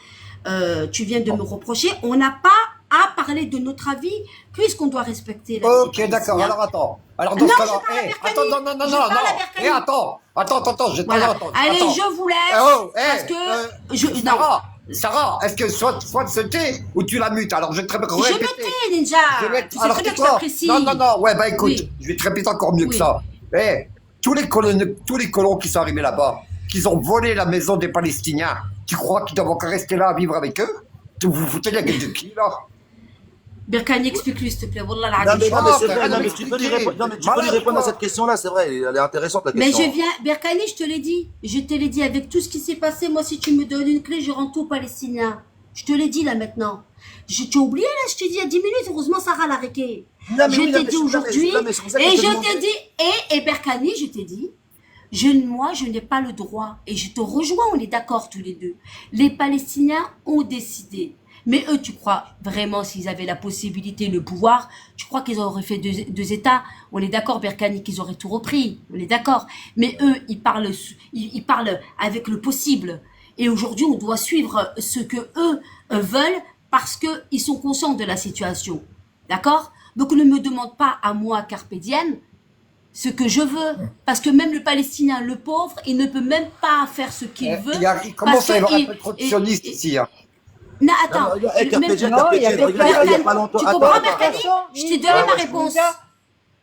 tu viens de me reprocher, on n'a pas à parler de notre avis puisqu'on doit respecter la vie Ok, des d'accord. Palestiniens. Alors attends. Alors Non, dans ce je cas-là, parle à Berkani. attends, non, Je parle à Berkani. attends, je Voilà. attends. Allez, attends. je vous laisse Oh, parce que non. Sarah, est-ce que soit se tait ou tu la mutes? Alors je vais te répéter. Je me tais, Ninja. Tu sais Alors très bien que je tais-toi. t'apprécie. Non, ouais, bah écoute, Oui. je vais te répéter encore mieux que Oui. ça. Tous les colons qui sont arrivés là-bas, qu'ils ont volé la maison des Palestiniens, tu crois qu'ils doivent encore rester là à vivre avec eux? Vous vous foutez la gueule de qui, là? Berkani, explique-lui, s'il te plaît. Wallah Non, l'azim. mais, non, mais c'est frère, vrai, non, elle mais m'a tu peux lui expliqué. répondre, non, mais tu peux Malade, lui répondre à quoi. cette question-là, c'est vrai, elle est intéressante la Mais question. je viens, Berkani, je te l'ai dit. Je te l'ai dit, avec tout ce qui s'est passé, moi, si tu me donnes une clé, je rends tout aux Palestiniens. Je te l'ai dit, là, maintenant. Tu as oublié, là, je t'ai dit il y a 10 minutes, heureusement, Sarah l'a arrêté. Non, mais Je oui, non, t'ai mais dit c'est- aujourd'hui, non, mais c'est pour ça que et je te je demandais. t'ai dit, et Berkani, je t'ai dit, moi, je n'ai pas le droit, et je te rejoins, on est d'accord tous les deux. Les Palestiniens ont décidé. Mais eux, tu crois vraiment, s'ils avaient la possibilité, le pouvoir, tu crois qu'ils auraient fait deux États? On est d'accord, Berkani, qu'ils auraient tout repris. On est d'accord. Mais eux, ils parlent avec le possible. Et aujourd'hui, on doit suivre ce que eux veulent parce que ils sont conscients de la situation. D'accord? Donc, ne me demande pas à moi, Carpédienne, ce que je veux. Parce que même le Palestinien, le pauvre, il ne peut même pas faire ce qu'il veut. Il commence à y avoir un il- peu trop de il- sionistes il- ici. Hein. Non, attends. Non, hey, Carpédienne, même- Non, il y a Carpédienne, Berkani. regarde, il y a pas longtemps. Tu Attends, comprends, attends. Berkani? Je t'ai donné ma réponse.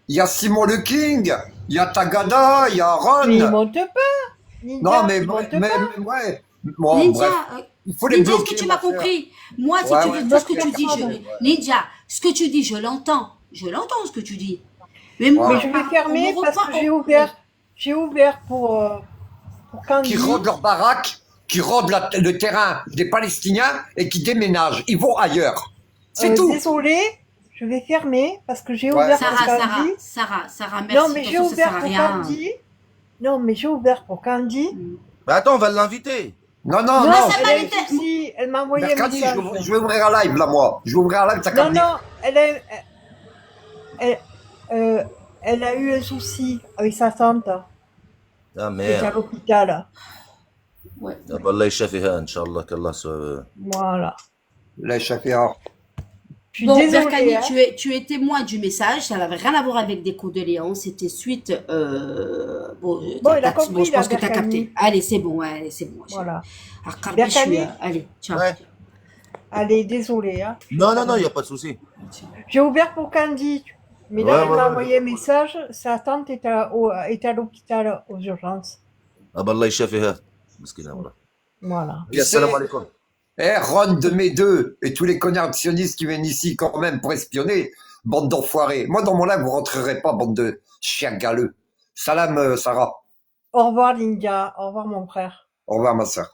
Il y a Simon le King, il y a Tagada, il y a Ron. Mais il monte pas. Ninja, Non, mais il monte pas. ouais. Bon, Ninja, bref. Il faut les Ninja, est-ce bloquer. que tu m'as ma sœur. compris? Moi, si Ouais, tu ouais, veux, tout ce que d'accord, tu dis, d'accord. Ninja, ce que tu dis, je l'entends. Je l'entends, ce que tu dis. Mais moi, Ouais. Mais je vais fermer on me parce que reprend- j'ai ouvert pour Candy. Qui rendent leur baraque, qui rendent le terrain des Palestiniens et qui déménagent. Ils vont ailleurs. C'est tout. Désolée, je vais fermer parce que j'ai Ouais. ouvert pour Sarah, Candy. Sarah, merci. Non, mais de toute j'ai façon, ça ouvert sert à pour rien. Candy. Non, mais j'ai ouvert pour Candy. Bah attends, on va l'inviter. Non, Non, non. ça Elle va a aller. un souci, elle m'a envoyé un Mercredi, message. je vais ouvrir un live là, moi. Je vais ouvrir un live, ça Non, capte. non, elle a eu un souci avec sa tante Ah qui est à merde. l'hôpital. Ouais. Ah, bah, Allah yashafiha, Inch'Allah, qu'Allah soit. Voilà. Là, chaféa. Je suis Bon, désolée. Berkani, hein. tu es témoin du message, ça n'avait rien à voir avec des condoléances, c'était suite. Bon, il a compris, je pense là, que tu as Berkani. capté. Allez, c'est bon, ouais, c'est bon. Voilà. Ah, Carbi, je suis, Berkani. allez, ciao. Ouais. Allez, désolée. Hein. Non, non, non, il n'y a pas de souci. J'ai ouvert pour Candy. Mais Ouais, là, il ouais, m'a ouais. envoyé un message. Sa tante est est à l'hôpital aux urgences. Ah bah Allah يشافيها مسكينة والله. Voilà. Tu السلام sais, عليكم. Ron de mes deux et tous les connards actionnistes qui viennent ici quand même pour espionner, bande d'enfoirés. Moi, dans mon live, vous rentrerez pas, bande de chiens galeux. Salam, Sarah. Au revoir, Linda. Au revoir, mon frère. Au revoir, ma soeur.